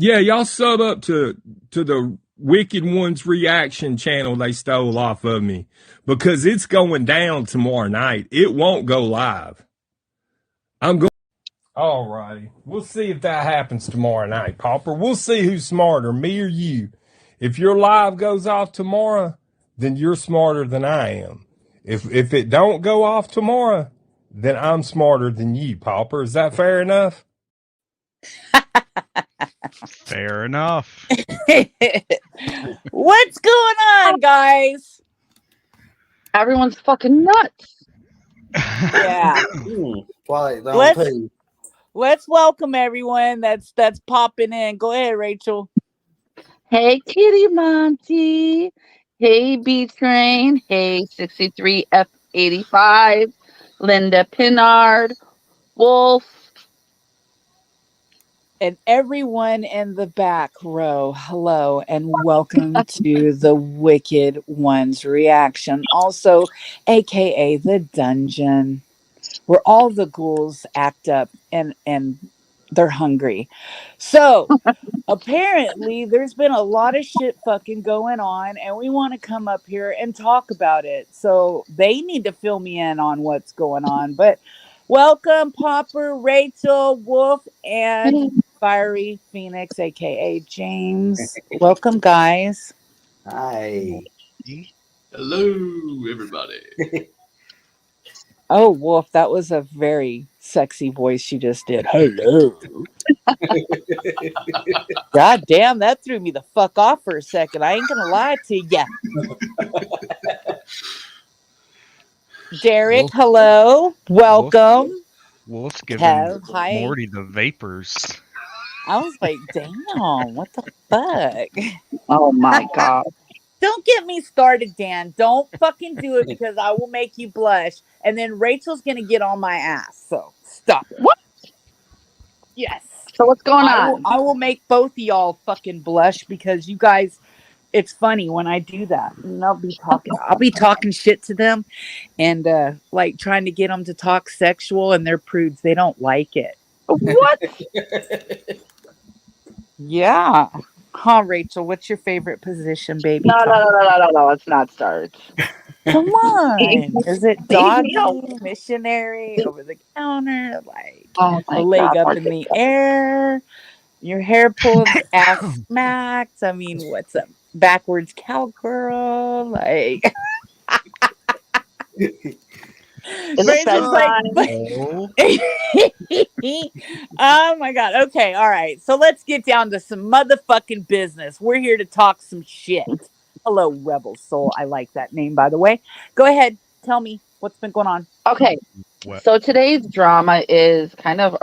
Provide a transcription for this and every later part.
Yeah, y'all sub up to the Wicked Ones reaction channel they stole off of me because it's going down tomorrow night. It won't go live. I'm going. All righty. We'll see if that happens tomorrow night, Pauper. We'll see who's smarter, me or you. If your live goes off tomorrow, then you're smarter than I am. If it don't go off tomorrow, then I'm smarter than you, Pauper. Is that fair enough? Fair enough. What's going on, guys? Everyone's fucking nuts. Yeah. Quiet down, Let's please. let's welcome everyone that's popping in. Go ahead, Rachel. Hey, Kitty Monty. Hey, B Train. Hey, 63F85. Linda Pinard. Wolf. And everyone in the back row, hello and welcome to the Wicked Ones reaction. Also, aka the dungeon, where all the ghouls act up and they're hungry. So apparently there's been a lot of shit fucking going on, and we want to come up here and talk about it. So they need to fill me in on what's going on. But welcome, Popper, Rachel, Wolf, and Fiery Phoenix, aka James. Welcome, guys. Hi. Hello, everybody. Oh, Wolf, that was a very sexy voice you just did. Hello. God damn, that threw me the fuck off for a second. I ain't gonna lie to ya. Derek, Wolf. hello. Welcome. Wolf's giving Kev, hi. Morty the vapors. I was like, damn, what the fuck? Oh my God. Don't get me started, Dan. Don't fucking do it because I will make you blush. And then Rachel's gonna get on my ass. So stop it. What? Yes. So what's going on? I will make both of y'all fucking blush because you guys, it's funny when I do that. And I'll be talking shit to them and like trying to get them to talk sexual, and they're prudes. They don't like it. What? Yeah. Huh, Rachel, what's your favorite position, baby? No, let's not start. Come on. Is it doggy, No. missionary, over the counter, like Oh my a leg God, up Mark, in the air, your hair pulled, ass smacked? I mean, what's up? Backwards cowgirl, like Is it bedtime? Oh my God. Okay, all right. So let's get down to some motherfucking business. We're here to talk some shit. Hello, Rebel Soul. I like that name, by the way. Go ahead. Tell me what's been going on. Okay. What? So today's drama is kind of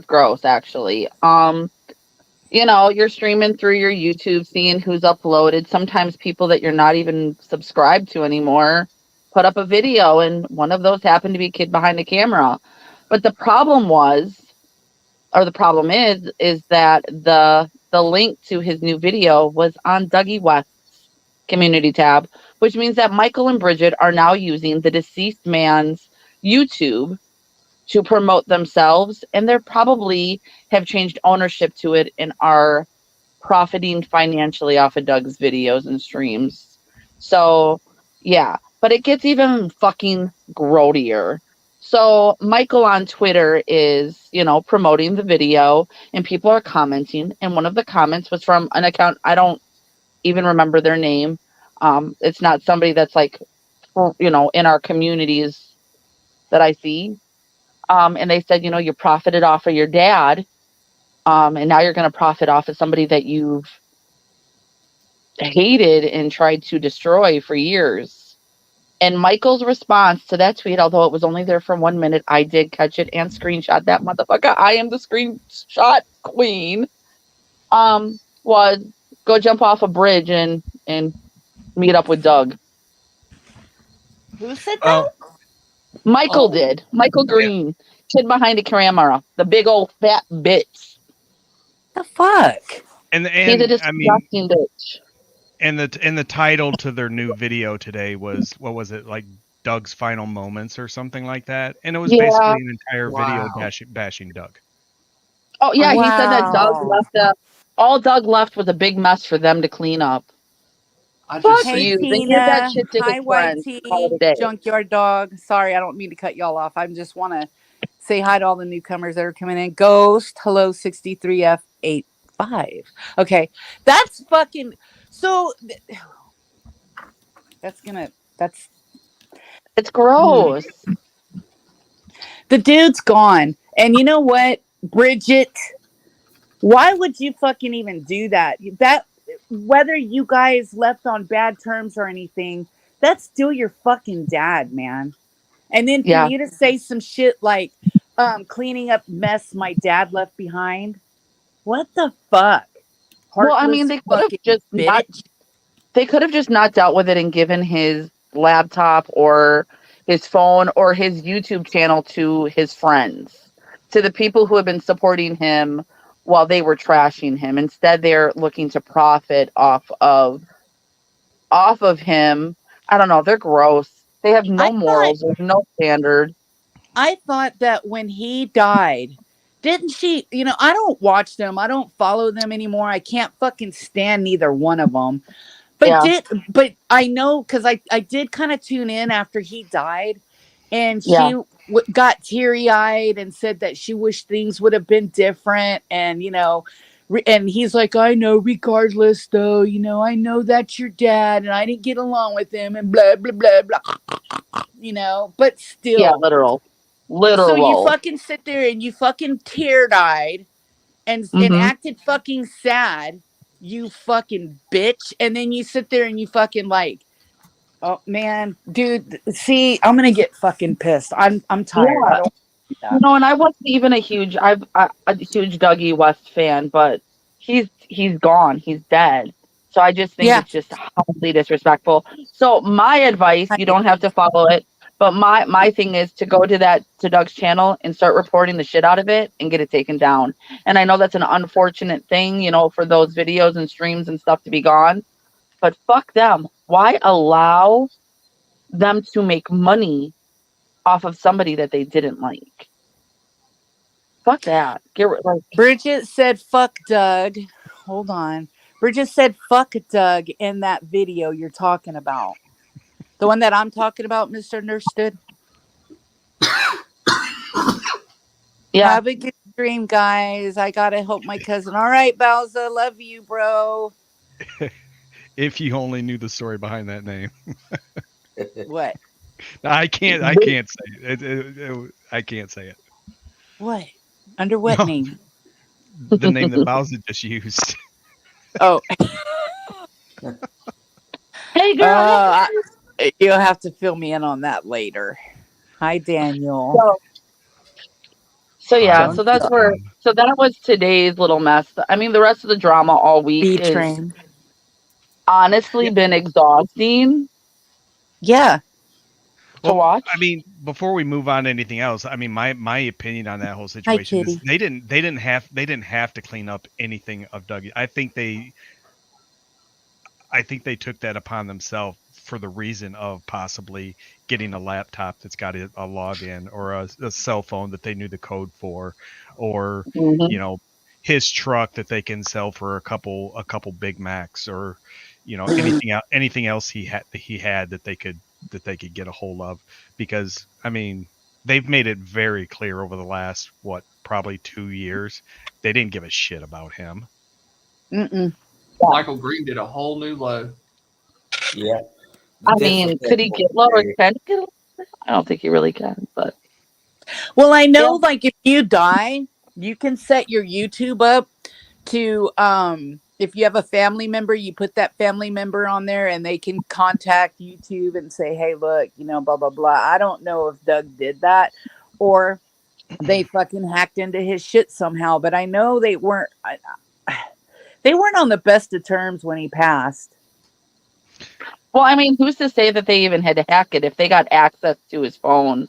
gross, actually. You know, you're streaming through your YouTube, seeing who's uploaded. Sometimes people that you're not even subscribed to anymore put up a video, and one of those happened to be a kid behind the camera. But the problem is that the link to his new video was on Dougie West's community tab, which means that Michael and Bridget are now using the deceased man's YouTube to promote themselves, and they're probably have changed ownership to it and are profiting financially off of Doug's videos and streams. So yeah, but it gets even fucking grodier. So Michael on Twitter is, promoting the video, and people are commenting, and one of the comments was from an account I don't even remember their name. It's not somebody that's like, in our communities that I see. And they said, you profited off of your dad, and now you're going to profit off of somebody that you've hated and tried to destroy for years. And Michael's response to that tweet, although it was only there for 1 minute, I did catch it and screenshot that motherfucker. I am the screenshot queen. Was go jump off a bridge and meet up with Doug. Who said that? Michael did. Michael Green, kid behind the camera, the big old fat bitch. The fuck? And He's a disgusting bitch. And the title to their new video today was, what was it, like Doug's final moments or something like that? And it was basically an entire video bashing Doug. Oh yeah, he said that Doug left All Doug left was a big mess for them to clean up. I Fuck just Hey say you. Then give that Tina. shit to his Hi friends. Call it a YT. day. Junkyard Dog. Sorry, I don't mean to cut y'all off. I just want to say hi to all the newcomers that are coming in. Ghost, hello 63F85. Okay. That's fucking so that's It's gross. the dude's gone. And you know what? Bridget, why would you fucking even do that? That whether you guys left on bad terms or anything, that's still your fucking dad, man. And then for Yeah. you to say some shit like cleaning up mess my dad left behind. What the fuck? Well, I mean, Heartless they could have fucking just not. bitch. They could have just not dealt with it and given his laptop or his phone or his YouTube channel to his friends, to the people who have been supporting him while they were trashing him. Instead, they're looking to profit off of him. I don't know. They're gross. They have I no thought morals. They have no standards. I thought that when he died, didn't she, I don't watch them. I don't follow them anymore. I can't fucking stand neither one of them. Yeah. But I know cuz I did kind of tune in after he died, and Yeah. she got teary-eyed and said that she wished things would have been different, and and he's like, I know, regardless though, I know that's your dad and I didn't get along with him and blah blah blah blah, but Yeah. still. Literal. So you Literal. fucking sit there and you fucking tear-eyed and Mm-hmm. acted fucking sad, you fucking bitch, and then you sit there and you fucking like, oh man, dude, see, I'm gonna get fucking pissed. I'm tired. I Yeah. don't do that. And I wasn't even a huge Dougie West fan, but he's gone. He's dead. So I just think Yeah. it's just highly disrespectful. So my advice, I you don't have to follow it, but my thing is to go to Doug's channel and start reporting the shit out of it and get it taken down. And I know that's an unfortunate thing, for those videos and streams and stuff to be gone, but fuck them. Why allow them to make money off of somebody that they didn't like? Fuck that. Bridget said fuck Doug. Hold on. Bridget said fuck Doug in that video you're talking about. The one that I'm talking about, Mr. Understood. Yeah. Have a good stream, guys. I gotta help my cousin. All right, Bowser. Love you, bro. If you only knew the story behind that name. What? I can't say it. I can't say it. What? Under what No, name? the name that Bowser just used. Oh. Hey girl. You'll have to fill me in on that later. Hi, Daniel. So yeah, Junk so that was today's little mess. I mean, the rest of the drama all week B is train. honestly Yeah. been exhausting Yeah. to watch. I mean, before we move on to anything else, I mean, my opinion on that whole situation is Kitty. they didn't have to clean up anything of Dougie. I think they took that upon themselves for the reason of possibly getting a laptop that's got a login or a cell phone that they knew the code for, or Mhm. his truck that they can sell for a couple Big Macs, or anything else he had that they could get a hold of. Because I mean, they've made it very clear over the last probably 2 years they didn't give a shit about him. Mm-mm. Michael Green did a whole new low. Yeah. I mean, could he get lower? Can he get lower? I don't think he really can, but Well, I know, yeah. like, if you die, you can set your YouTube up to, if you have a family member, you put that family member on there and they can contact YouTube and say, hey, look, blah, blah, blah. I don't know if Doug did that or they fucking hacked into his shit somehow, but I know they weren't on the best of terms when he passed. Well, I mean, who's to say that they even had to hack it if they got access to his phone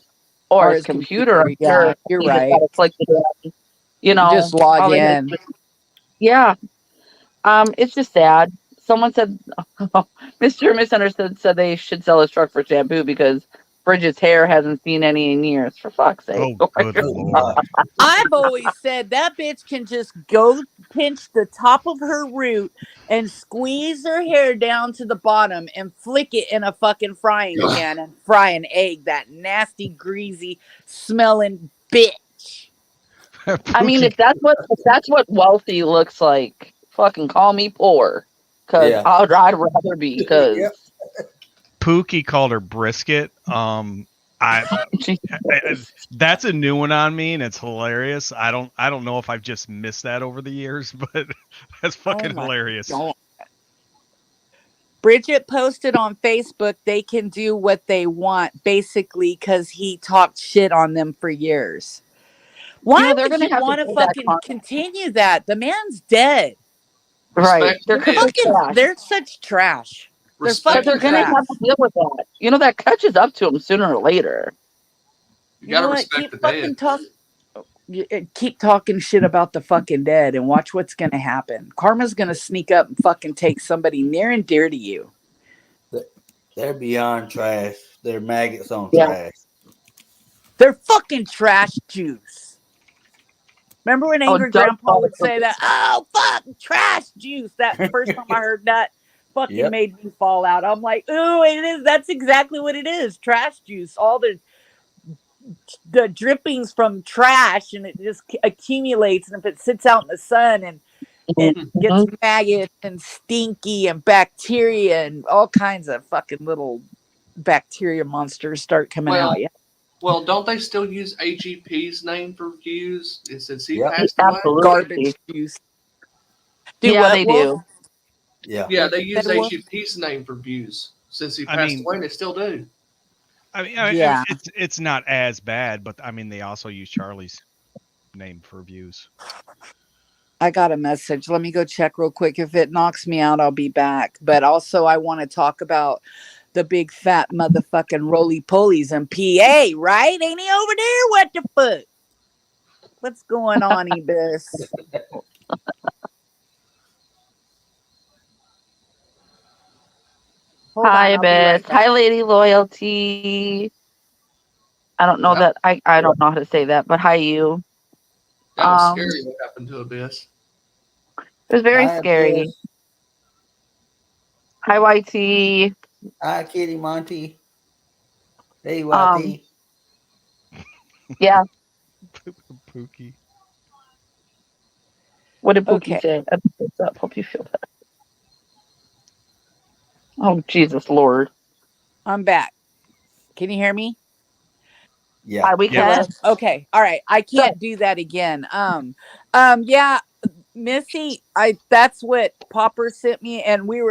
or his computer? I'm Yeah, sure you're he just right. gotta click it in, Just log all they had in. to- yeah. It's just sad. Someone said, Mr. Misunderstood said they should sell his truck for shampoo because Bridget's hair hasn't seen any in years. For fuck's sake. Oh, good lord! I've always said that bitch can just go pinch the top of her root and squeeze her hair down to the bottom and flick it in a fucking frying pan and fry an egg, that nasty, greasy, smelling bitch. I mean, if that's what wealthy looks like, fucking call me poor, because Yeah. I'd rather be. Because Pookie called her brisket. I that's a new one on me, and it's hilarious. I don't know if I've just missed that over the years, but that's fucking hilarious. God. Bridget posted on Facebook they can do what they want, basically, because he talked shit on them for years. Why they're would gonna you have want to to do that fucking continue that? The man's dead. right. They're Respect. They're such trash. They're But Respect. fucking they're gonna trash. have to deal with that. That catches up to them sooner or later. You You know gotta what? respect the dead. Keep talking shit about the fucking dead and watch what's gonna happen. Karma's gonna sneak up and fucking take somebody near and dear to you. They're beyond trash. They're maggots on Yeah. trash. They're fucking trash juice. Remember when Angry Doug Grandpa would say that? Oh, fuck, trash juice. That first time I heard that fucking made me fall out. I'm like, ooh, it is. That's exactly what it is. Trash juice. All the drippings from trash, and it just accumulates. And if it sits out in the sun and it gets maggots and stinky and bacteria and all kinds of fucking little bacteria monsters start coming out. Yeah. Well, don't they still use AGP's name for views since he Yep. passed away? Absolutely. Garbage juice. Do Yeah, what, they Wolf? do. Yeah. Yeah, What they you use said, Wolf? AGP's name for views since he I passed mean- away, and they still do. I mean, Yeah. it's not as bad, but I mean, they also use Charlie's name for views. I got a message. Let me go check real quick. If it knocks me out, I'll be back. But also, I want to talk about the big fat motherfucking roly polies in PA, right? Ain't he over there? What the fuck? What's going on, Ebis? Hold Hi, on, I'll be right Bess. back. Hi, Lady Loyalty. I don't know that I don't know how to say that, but hi, you. That was scary what happened to Abyss. It was very Hi, scary. Abyss. Hi, YT. Hi, Kitty Monty. Hey, YT. Yeah. Pookie. What did Pookie Okay. say? What's up? Hope you feel better. Oh, Jesus Lord. I'm back. Can you hear me? Yeah. Hi, we can. Okay. All right. I can't do that again. Yeah, Missy, that's what Popper sent me, and we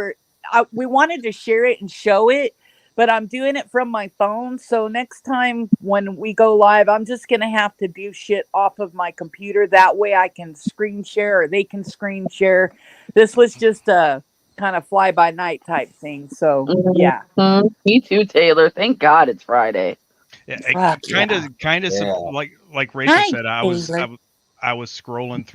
wanted to share it and show it, but I'm doing it from my phone. So next time when we go live, I'm just gonna have to do shit off of my computer. That way I can screen share or they can screen share. This was just a kind of fly by night type thing. So yeah. Mm-hmm. Me too, Taylor. Thank God it's Friday. Yeah, kind of Yeah. like Rachel Hi, said. I Taylor. was scrolling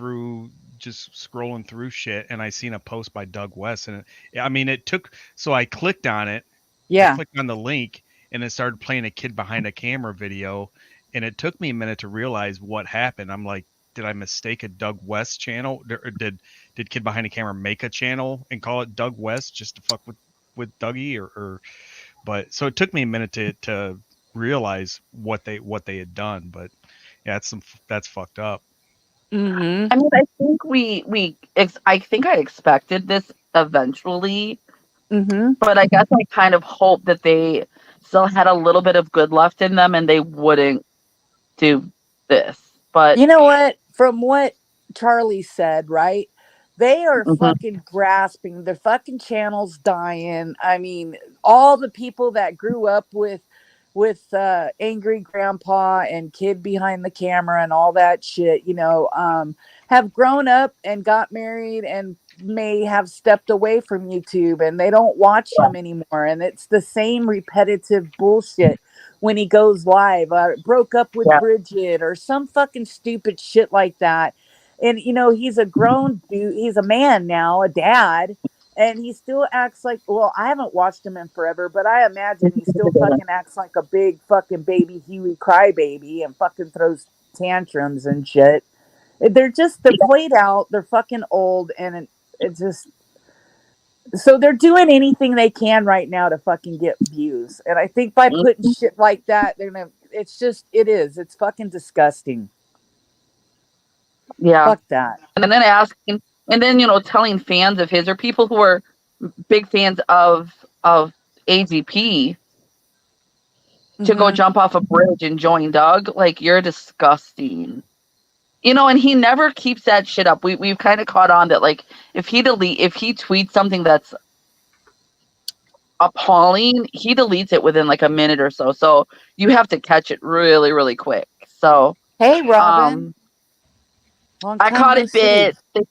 through shit, and I seen a post by Doug West, and it took. So I clicked on it. Yeah. I clicked on the link, and it started playing a kid behind a camera video, and it took me a minute to realize what happened. I'm like, did I mistake a Doug West channel, or did Kid Behind the Camera make a channel and call it Doug West just to fuck with Dougie, or but so it took me a minute to realize what they had done, but yeah, that's fucked up. Mm-hmm. I mean, I think I think I expected this eventually, Mm-hmm. but I guess I kind of hoped that they still had a little bit of good left in them and they wouldn't do this. But You know what? From what Charlie said, right? They are Mhm. fucking grasping. The fucking channel's dying. I mean, all the people that grew up with Angry Grandpa and Kid Behind the Camera and all that shit, have grown up and got married and may have stepped away from YouTube and they don't watch him anymore. And it's the same repetitive bullshit when he goes live, broke up with Yeah. Bridget or some fucking stupid shit like that. And he's a grown dude, he's a man now, a dad, and he still acts like, well, I haven't watched him in forever, but I imagine he still fucking acts like a big fucking baby Huey crybaby and fucking throws tantrums and shit. They're played out. They're fucking old, and it's just so they're doing anything they can right now to fucking get views. And I think by putting shit like that, they're gonna. It's fucking disgusting. Yeah. Fuck that. And then asking, and then telling fans of his or people who are big fans of AGP to go jump off a bridge and join Doug. Like, you're disgusting. And he never keeps that shit up. We've kind of caught on that, like, if he tweets something that's appalling, he deletes it within like a minute or so. So you have to catch it really, really quick. So hey, Robin. I caught it bit. They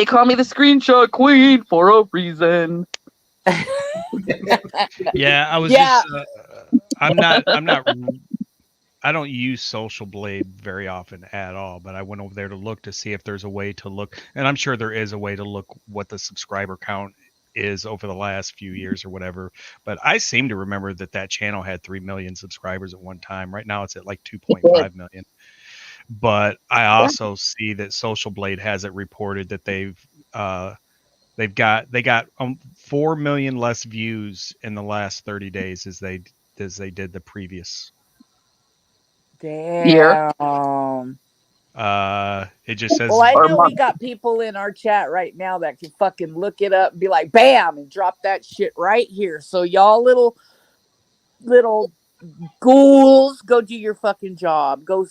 call me the screenshot queen for a reason. Yeah, I was just I'm not I don't use Social Blade very often at all, but I went over there to look to see if there's a way to look, and I'm sure there is a way to look what the subscriber count is over the last few years or whatever. But I seem to remember that channel had 3 million subscribers at one time. Right now it's at like 2.5 million. But I also see that Social Blade has it reported that they got 4 million less views in the last 30 days as they did the previous year. It just says. Well, I know we got people in our chat right now that can fucking look it up and be like, bam, and drop that shit right here. So y'all little ghouls, go do your fucking job. Go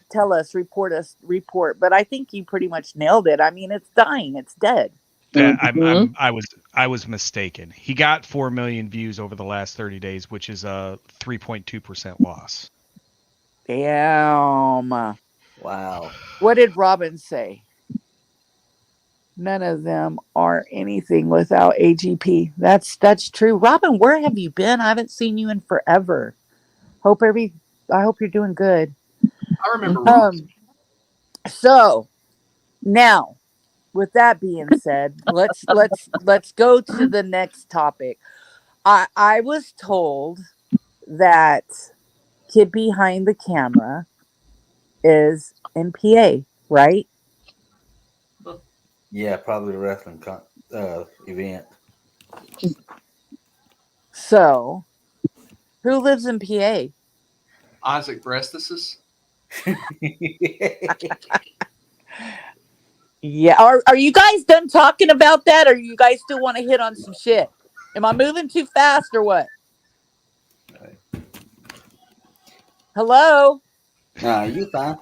tell us, report. But I think you pretty much nailed it. I mean, it's dying. It's dead. I was mistaken. He got 4 million views over the last 30 days, which is a 3.2% loss. Damn. Wow. What did Robin say? None of them are anything without AGP. That's true. Robin, where have you been? I haven't seen you in forever. I hope you're doing good. I remember. So now, with that being said, let's go to the next topic. I was told that kid behind the camera is in PA, right? Yeah, probably the wrestling event. So, who lives in PA? Isaac Breastis. Yeah. Are you guys done talking about that, or you guys still want to hit on some shit? Am I moving too fast or what? Hello? Nah, you fine.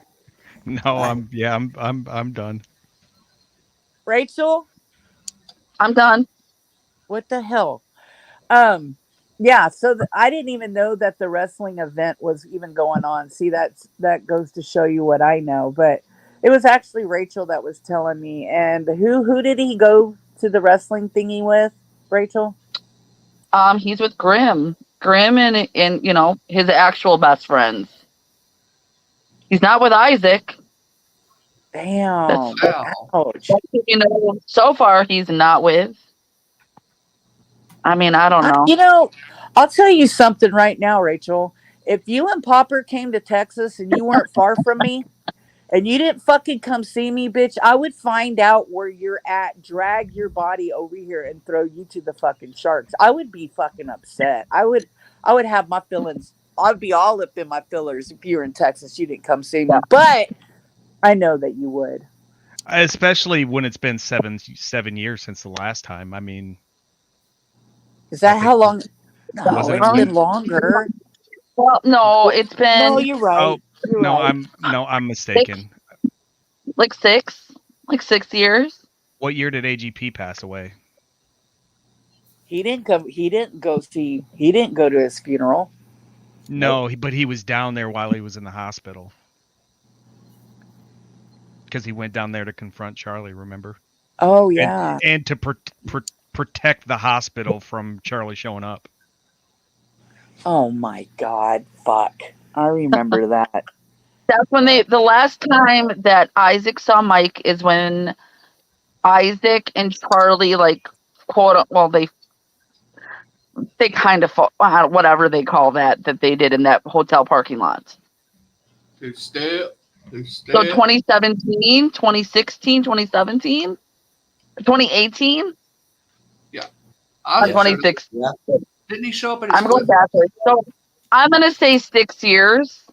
No, I'm done. Rachel? I'm done. What the hell? Yeah, so I didn't even know that the wrestling event was even going on. See, that goes to show you what I know. But it was actually Rachel that was telling me. And who did he go to the wrestling thingy with, Rachel? He's with Grim and his actual best friends. He's not with Isaac. Damn. Ouch. So far he's not with. I mean, I don't know. I'll tell you something right now, Rachel. If you and Popper came to Texas and you weren't far from me and you didn't fucking come see me, bitch, I would find out where you're at, drag your body over here and throw you to the fucking sharks. I would be fucking upset. I would have my feelings. I'd be all up in my fillers if you were in Texas. You didn't come see me, but I know that you would. Especially when it's been seven years since the last time. I mean, is that how long? No, it's been longer. Well, no, it's been. No, you're right. Oh, you're right. I'm mistaken. Like 6 years. What year did AGP pass away? He didn't come. He didn't go to his funeral. No, but he was down there while he was in the hospital. Because he went down there to confront Charlie, remember? Oh, yeah. And to protect the hospital from Charlie showing up. Oh, my God. Fuck. I remember that. That's when the last time that Isaac saw Mike is when Isaac and Charlie, like, they kind of, whatever they call that they did in that hotel parking lot. 2-step. So 2017, 2016, 2017, 2018, Yeah. or 2016. Yeah. Didn't he show up at his I'm going backwards. So I'm gonna say 6 years.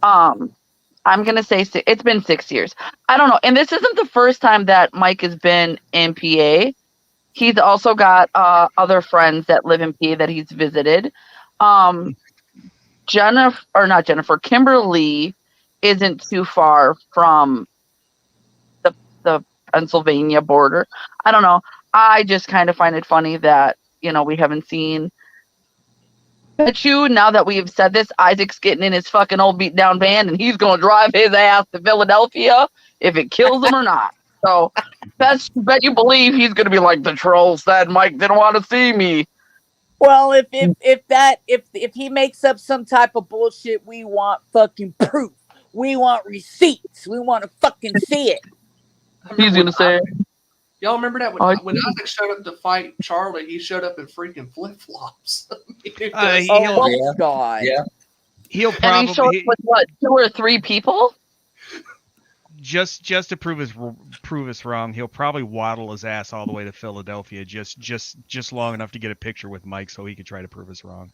I'm gonna say it's been 6 years. I don't know, and this isn't the first time that Mike has been in PA. He's also got other friends that live in PA that he's visited. Jennifer, or not Jennifer, Kimberly isn't too far from the Pennsylvania border. I don't know. I just kind of find it funny that, we haven't seen. Bet you, now that we've said this, Isaac's getting in his fucking old beat down van and he's going to drive his ass to Philadelphia if it kills him or not. So bet you believe he's going to be like, the troll said Mike didn't want to see me. Well, if he makes up some type of bullshit, we want fucking proof. We want receipts. We want to fucking see it. He's going to say, y'all remember that when Isaac showed up to fight Charlie, he showed up in freaking flip flops. Oh God! Yeah, he'll and probably he showed up with what, 2 or 3 people. Just to prove us wrong, he'll probably waddle his ass all the way to Philadelphia just long enough to get a picture with Mike so he could try to prove us wrong.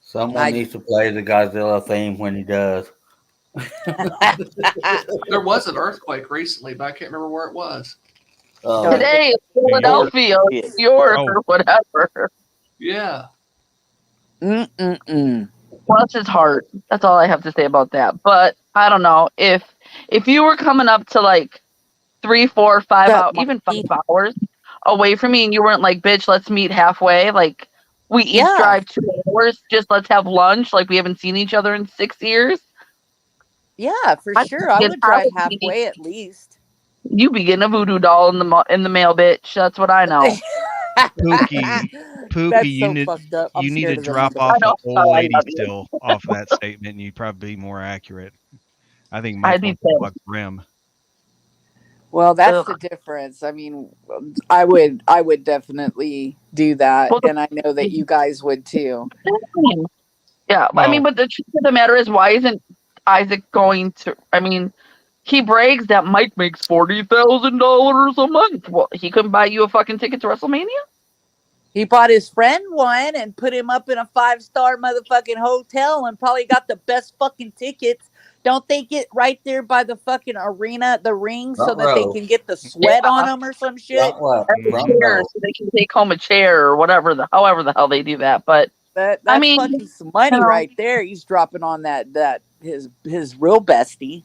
Someone needs to play the Godzilla theme when he does. There was an earthquake recently, but I can't remember where it was. Today, Philadelphia, New York, or whatever. Yeah. Bless his heart. That's all I have to say about that. But I don't know, if you were coming up to like 3, 4, 5 hours, even 5 hours away from me, and you weren't like, bitch, let's meet halfway. Like, we each drive 2 hours. Just let's have lunch. Like, we haven't seen each other in 6 years. Yeah, for sure. I would drive halfway at least. You be getting a voodoo doll in the mail, bitch. That's what I know. Pookie, you need to drop off the old lady still off that statement, and you'd probably be more accurate. I think Mike wants to fuck Grim. Well, that's the difference. I mean, I would definitely do that, and I know that you guys would too. Yeah, I mean, but the truth of the matter is, why isn't Isaac going to? I mean, he brags that Mike makes $40,000 a month. Well, he couldn't buy you a fucking ticket to WrestleMania. He bought his friend one and put him up in a 5-star motherfucking hotel and probably got the best fucking tickets. Don't they get right there by the fucking arena, the ring, so that they can get the sweat on them or some shit? So they can take home a chair or whatever, however the hell they do that. But that's fucking some money right there. He's dropping on that his real bestie.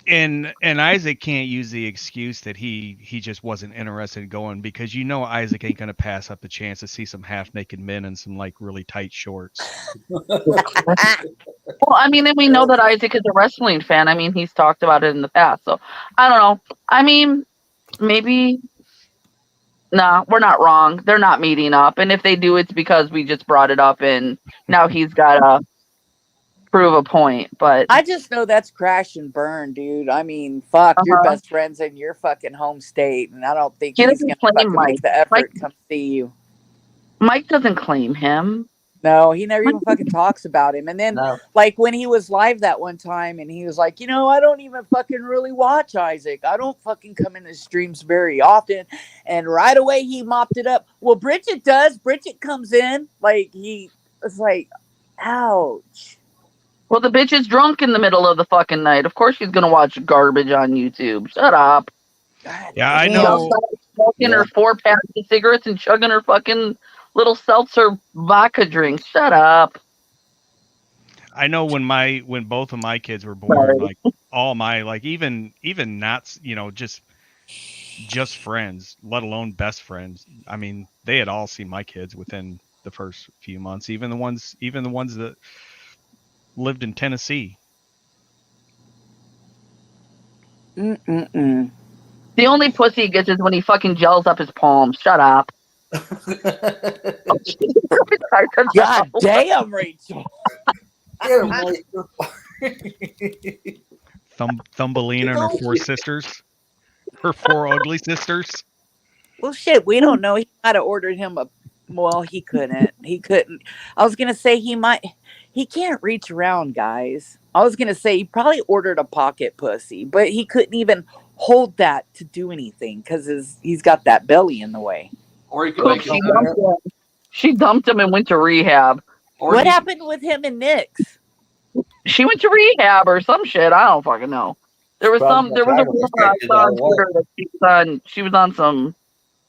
And Isaac can't use the excuse that he just wasn't interested in going, because Isaac ain't gonna pass up the chance to see some half naked men in some like really tight shorts. Well, I mean, and we know that Isaac is a wrestling fan. I mean, he's talked about it in the past. So I don't know. I mean, maybe. Nah, we're not wrong. They're not meeting up, and if they do, it's because we just brought it up, and now he's gotta prove a point. But I just know that's crash and burn, dude. I mean, fuck, your best friend's in your fucking home state, and I don't think he's gonna fucking make the effort to come see you. Mike doesn't claim him. No, he never even fucking talks about him. And then, like, when he was live that one time, and he was like, I don't even fucking really watch Isaac. I don't fucking come in his streams very often. And right away, he mopped it up. Well, Bridget does. Bridget comes in. Like, he was like, ouch. Well, the bitch is drunk in the middle of the fucking night. Of course she's going to watch garbage on YouTube. Shut up. Yeah, I know. Smoking her 4 packs of cigarettes and chugging her fucking little seltzer vodka drink. Shut up. I know when both of my kids were born, like all my, like even not, just friends, let alone best friends. I mean, they had all seen my kids within the first few months, even the ones that lived in Tennessee. The only pussy he gets is when he fucking gels up his palms. Shut up. God damn, Rachel. Thumbelina and her 4 sisters. Her 4 ugly sisters. Well, shit, we don't know. He might have ordered him Well, he couldn't. He couldn't. I was gonna say he might. He can't reach around, guys. I was gonna say he probably ordered a pocket pussy, but he couldn't even hold that to do anything because he's got that belly in the way. Or he can Poop, make his own. she dumped him and went to rehab. Or What he, happened with him and Nyx? She went to rehab or some shit. I don't fucking know. There was Probably there was a tired of rumor this I shit, saw I on don't want. Twitter that she was on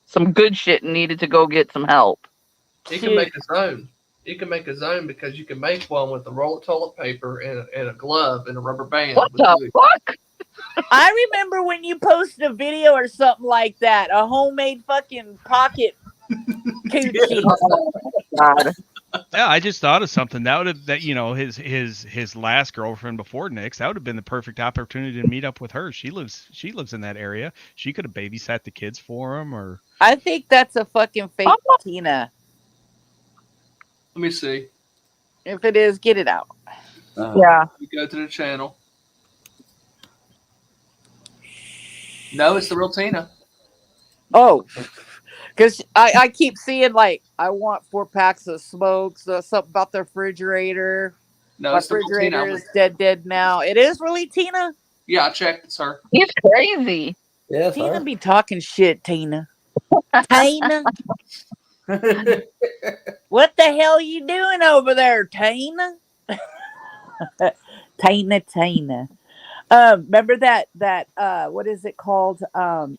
some good shit and needed to go get some help. he can make his own. He can make his own because you can make one with a roll of toilet paper and a glove and a rubber band. What with glue. the fuck? I remember when you posted a video or something like that, a homemade fucking pocket coochie. Oh, God. Yeah, I just thought of something. That would have his last girlfriend before Nick's. That would have been the perfect opportunity to meet up with her. She lives in that area. She could have babysat the kids for him, or I think that's a fucking fake Tina. Let me see. If it is, get it out. Yeah. We go to the channel. No, it's the real Tina. Oh, because I keep seeing like I want 4 packs of smokes. Something about the refrigerator. No, My it's the real refrigerator Tina. is dead now. It is really Tina. Yeah, I checked. It's her. He's crazy. Yeah, Tina be talking shit, Tina. Tina, what the hell you doing over there, Tina? Tina. Remember that what is it called?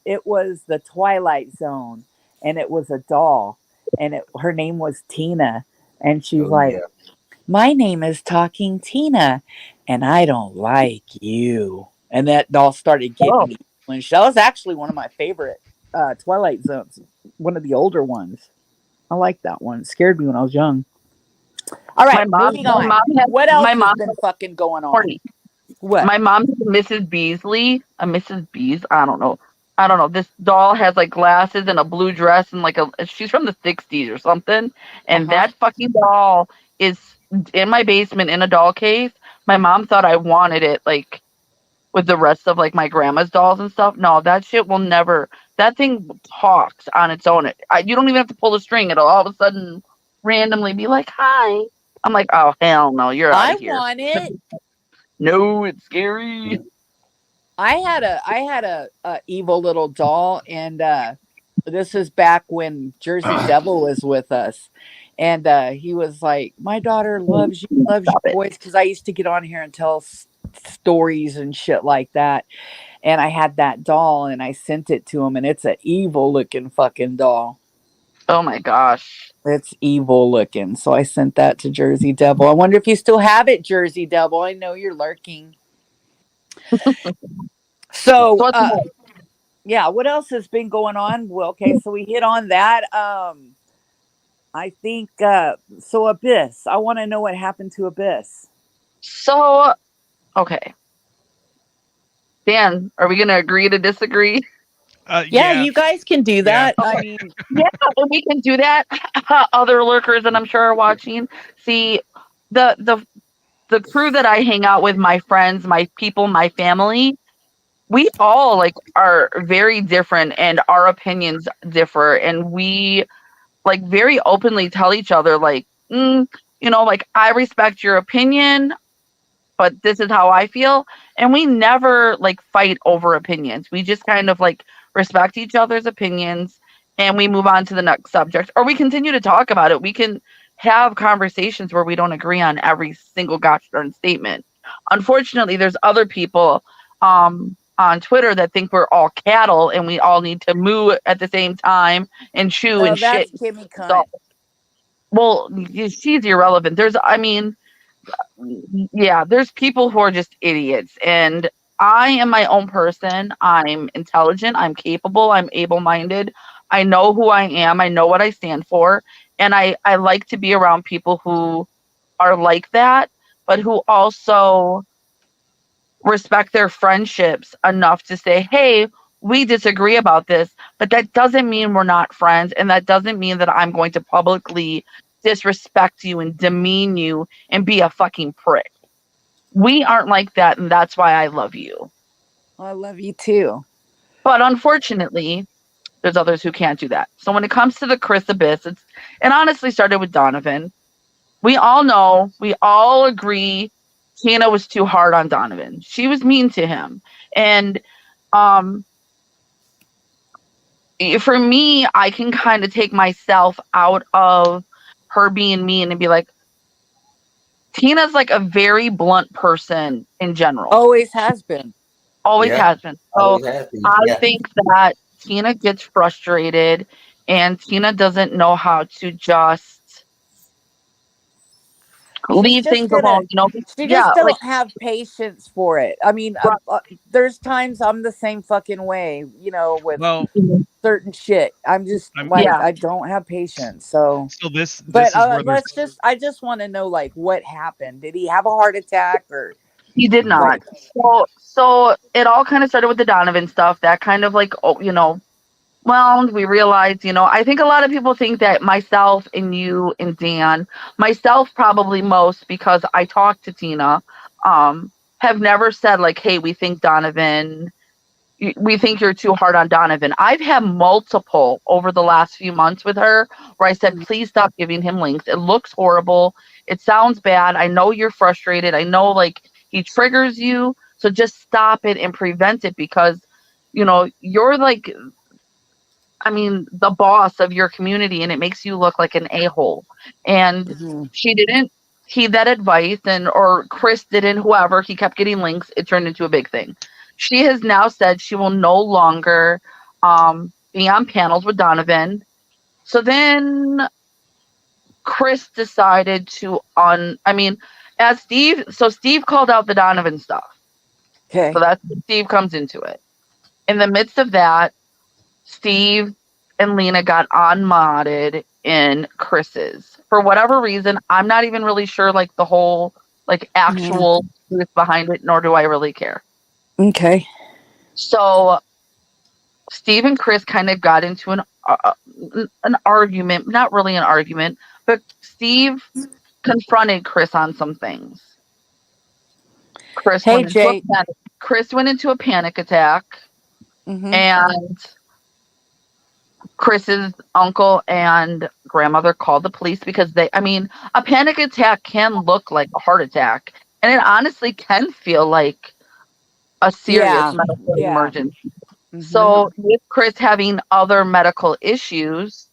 It was the Twilight Zone, and it was a doll, and her name was Tina, and she's like, yeah. "My name is Talking Tina, and I don't like you." And that doll started getting me. When that was actually one of my favorite Twilight Zones, one of the older ones. I like that one. It scared me when I was young. All right, moving on. What else has been fucking going on? What? My mom has Mrs. Beasley, a Mrs. Bees. I don't know. This doll has like glasses and a blue dress and like she's from the 60s or something. And that fucking doll is in my basement in a doll case. My mom thought I wanted it like with the rest of like my grandma's dolls and stuff. No, that shit will never. That thing talks on its own. You don't even have to pull the string. It'll all of a sudden randomly be like, "Hi." I'm like, "Oh hell no, you're out of here." I want it. No, it's scary. I had a evil little doll, and this is back when Jersey Devil was with us, and he was like, "My daughter loves you, boys," because I used to get on here and tell stories and shit like that. And I had that doll, and I sent it to him, and it's an evil looking fucking doll. Oh my gosh. It's evil looking. So I sent that to Jersey Devil. I wonder if you still have it, Jersey Devil. I know you're lurking. So, yeah, what else has been going on? Well, okay, so we hit on that. I think, so Abyss. I want to know what happened to Abyss. So, okay. Dan, are we going to agree to disagree? Yeah, you guys can do that. Yeah. I mean, yeah, we can do that. Other lurkers that I'm sure are watching. See, the crew that I hang out with, my friends, my people, my family, we all like are very different and our opinions differ, and we like very openly tell each other like, like I respect your opinion, but this is how I feel. And we never like fight over opinions. We just kind of like respect each other's opinions and we move on to the next subject, or we continue to talk about it. We can have conversations where we don't agree on every single gosh darn statement. Unfortunately, there's other people on Twitter that think we're all cattle and we all need to moo at the same time and chew and shit. Kimmy Cunt. So, well, she's irrelevant. There's people who are just idiots, and I am my own person. I'm intelligent, I'm capable, I'm able-minded. I know who I am, I know what I stand for, and I like to be around people who are like that, but who also respect their friendships enough to say, hey, we disagree about this, but that doesn't mean we're not friends, and that doesn't mean that I'm going to publicly disrespect you and demean you and be a fucking prick. We aren't like that, and that's why I love you. I love you too. But unfortunately, There's others who can't do that. So when it comes to the Chris Abyss, it honestly started with Donovan. We all know, we all agree Tina was too hard on Donovan. She was mean to him. And for me, I can kind of take myself out of her being mean and be like, Tina's like a very blunt person in general. Always has been. Always has been. So I Yeah. think that Tina gets frustrated and Tina doesn't know how to just leave things alone. You know, She yeah, just like don't have patience for it. I mean, there's times I'm the same fucking way, you know, with Well, certain shit. I'm just I'm- like, Yeah. I don't have patience. So, so this but is where there's I just want to know, like, what happened. Did he have a heart attack or He did like? not. So it all kind of started with the Donovan stuff. That kind of like, oh, you know, well, we realized, you know, I think a lot of people think that myself and you and Dan, myself probably most because I talked to Tina, have never said like, hey, we think you're too hard on Donovan. I've had multiple over the last few months with her where I said, please stop giving him links. It looks horrible. It sounds bad. I know you're frustrated. I know like he triggers you. So just stop it and prevent it because, you know, you're like, I mean, the boss of your community and it makes you look like an a-hole. And she didn't heed that advice or Chris didn't, whoever, he kept getting links. It turned into a big thing. She has now said she will no longer be on panels with Donovan. So then Chris decided to Steve called out the Donovan stuff. Okay. So that's Steve comes into it. In the midst of that, Steve and Lena got unmodded in Chris's. For whatever reason, I'm not even really sure like the whole like actual truth behind it, nor do I really care. Okay. So Steve and Chris kind of got into an argument, not really an argument, but Steve confronted Chris on some things. Chris Hey, went into Jay. Chris went into a panic attack, and Chris's uncle and grandmother called the police because a panic attack can look like a heart attack, and it honestly can feel like a serious medical emergency. So with Chris having other medical issues,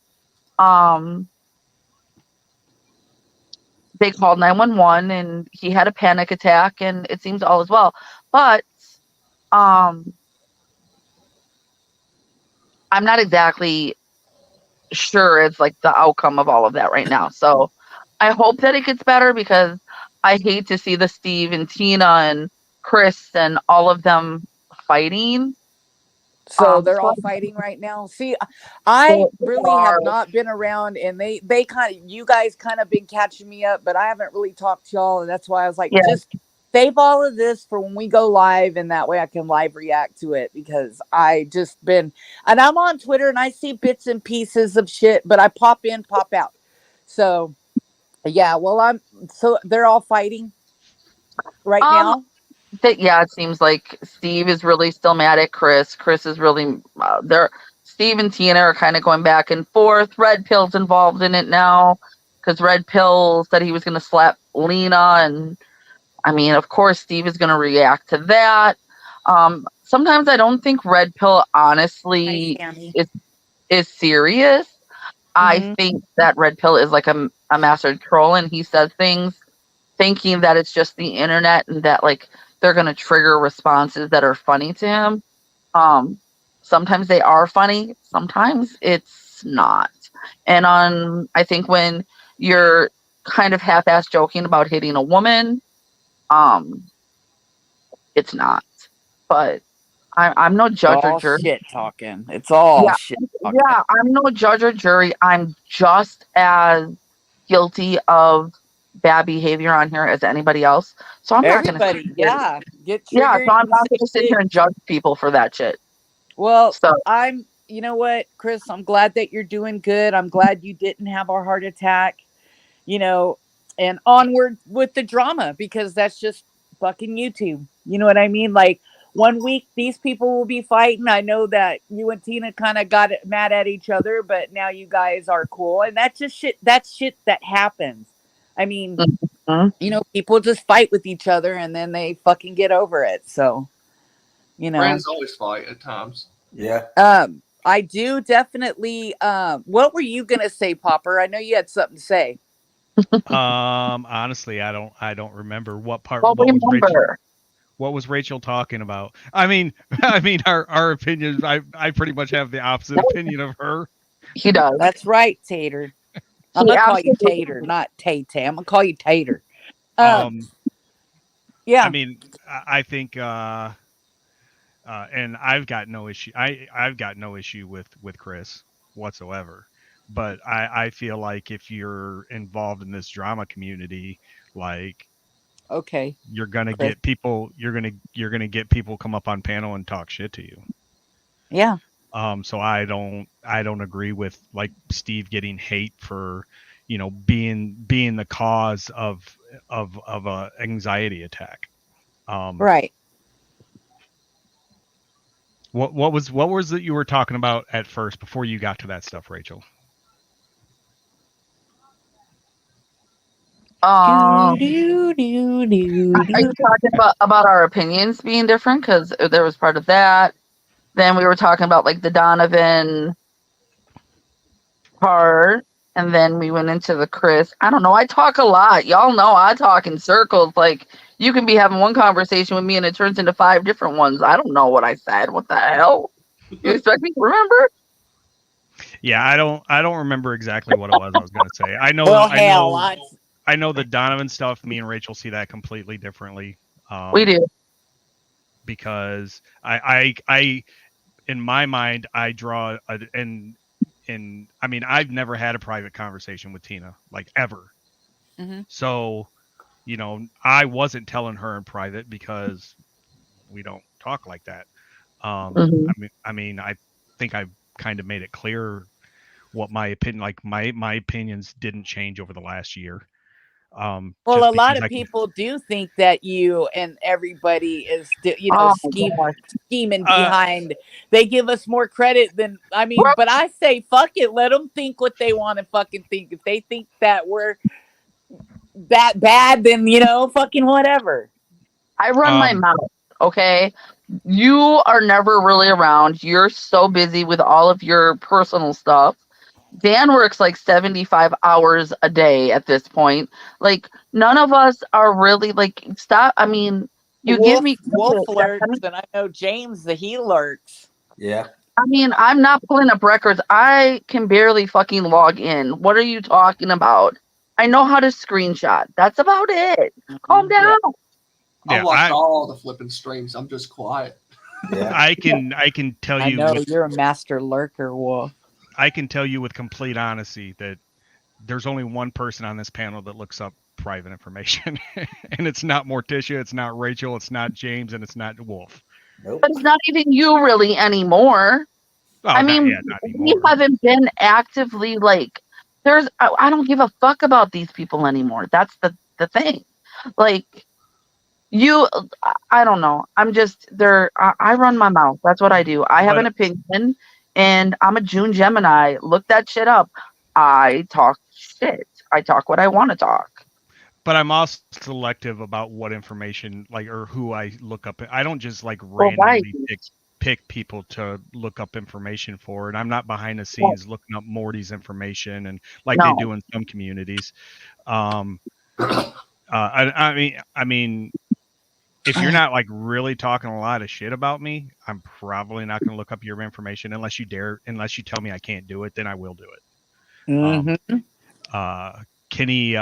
they called 911 and he had a panic attack and it seems all is well. But I'm not exactly sure it's like the outcome of all of that right now. So I hope that it gets better because I hate to see the Steve and Tina and Chris and all of them fighting. So they're all fighting right now. See, I really have not been around, and you guys kind of been catching me up, but I haven't really talked to y'all, and that's why I was like, just save all of this for when we go live, and that way I can live react to it because and I'm on Twitter and I see bits and pieces of shit, but I pop in, pop out. So yeah, well, so they're all fighting right now. It seems like Steve is really still mad at Chris. Chris is really Steve and Tina are kind of going back and forth. Red Pill's involved in it now because Red Pill said he was going to slap Lena, and I mean, of course, Steve is going to react to that. Sometimes I don't think Red Pill honestly is serious. I think that Red Pill is like a master troll, and he says things thinking that it's just the internet and that like they're going to trigger responses that are funny to him. Sometimes they are funny, sometimes it's not. And I think when you're kind of half-ass joking about hitting a woman, it's not. But I'm no judge or jury. Shit talking. It's all shit talking. Yeah, I'm no judge or jury. I'm just as guilty of bad behavior on here as anybody else. So I'm not going to get triggered. So I'm not going to sit here and judge people for that shit. Well, you know what, Chris, I'm glad that you're doing good. I'm glad you didn't have a heart attack, you know, and onward with the drama because that's just fucking YouTube. You know what I mean? Like one week these people will be fighting. I know that you and Tina kind of got mad at each other, but now you guys are cool, and that's just shit. That's shit that happens. I mean, people just fight with each other, and then they fucking get over it. So, Friends always fight at times. Yeah. I do definitely. What were you gonna say, Popper? I know you had something to say. Honestly, I don't remember what part. Well, remember. What was Rachel talking about? I mean, our opinions. I pretty much have the opposite opinion of her. He does. That's right, Tater. I'm gonna call you Tater, not Tay-Tay. I'm gonna call you Tater. Yeah. I mean, I think, and I've got no issue. I've got no issue with Chris whatsoever. But I feel like if you're involved in this drama community, like, okay, you're gonna get people. You're gonna get people come up on panel and talk shit to you. Yeah. So I don't agree with like Steve getting hate for, being the cause of a anxiety attack. Right. What was it you were talking about at first before you got to that stuff, Rachel? Are you talking about our opinions being different? Because there was part of that. Then we were talking about like the Donovan part, and then we went into the Chris. I don't know. I talk a lot. Y'all know I talk in circles. Like, you can be having one conversation with me and it turns into 5 different ones. I don't know what I said. What the hell? You expect me to remember? Yeah, I don't remember exactly what it was I was going to say. I know. Well, I know the Donovan stuff. Me and Rachel see that completely differently. We do, because I in my mind I draw I mean, I've never had a private conversation with Tina, like, ever. Mm-hmm. So, I wasn't telling her in private because we don't talk like that. I mean, I think I've kind of made it clear what my opinion, like my opinions didn't change over the last year. Well, a lot of people do think that you and everybody is, scheming behind. They give us more credit than, but I say, fuck it. Let them think what they want to fucking think. If they think that we're that bad, then, fucking whatever. I run my mouth, okay? You are never really around. You're so busy with all of your personal stuff. Dan works like 75 hours a day at this point. Like, none of us are really like, stop. I mean, give me Wolf lurks, and I know James, he lurks. Yeah. I mean, I'm not pulling up records. I can barely fucking log in. What are you talking about? I know how to screenshot. That's about it. Calm down. I watch all the flipping streams. I'm just quiet. Yeah. I can tell you. I know you're a master lurker, Wolf. I can tell you with complete honesty that there's only one person on this panel that looks up private information, and it's not Morticia, it's not Rachel, it's not James, and it's not Wolf. Nope. But it's not even you really anymore. Oh, I mean, we haven't been actively like, I don't give a fuck about these people anymore. That's the thing. Like, I don't know. I'm just there. I run my mouth. That's what I do. I have an opinion, and I'm a June Gemini. Look that shit up. I talk shit. I talk what I want to talk. But I'm also selective about what information, like, or who I look up. I don't just like randomly pick people to look up information for, and I'm not behind the scenes looking up Morty's information and like they do in some communities. I mean, if you're not like really talking a lot of shit about me, I'm probably not going to look up your information unless you tell me I can't do it. Then I will do it. Mm-hmm. Kenny,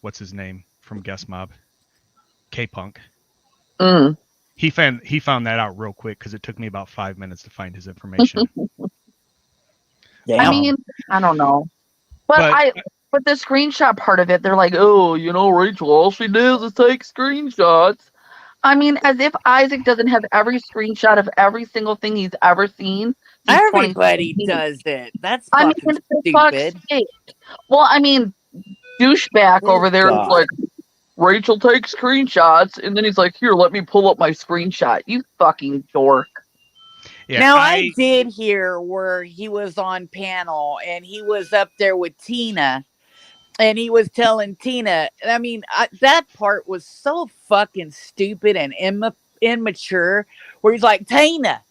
what's his name from Guest Mob? K-Punk. He found that out real quick because it took me about 5 minutes to find his information. I mean, I don't know, but the screenshot part of it, they're like, oh, Rachel, all she does is take screenshots. I mean, as if Isaac doesn't have every screenshot of every single thing he's ever seen. Everybody does it. That's fucking stupid. Well, I mean, douchebag over there is like, Rachel takes screenshots, and then he's like, "Here, let me pull up my screenshot." You fucking dork. Yeah, Now I did hear where he was on panel and he was up there with Tina. And he was telling Tina, I mean, that part was so fucking stupid and immature. Where he's like, Tina,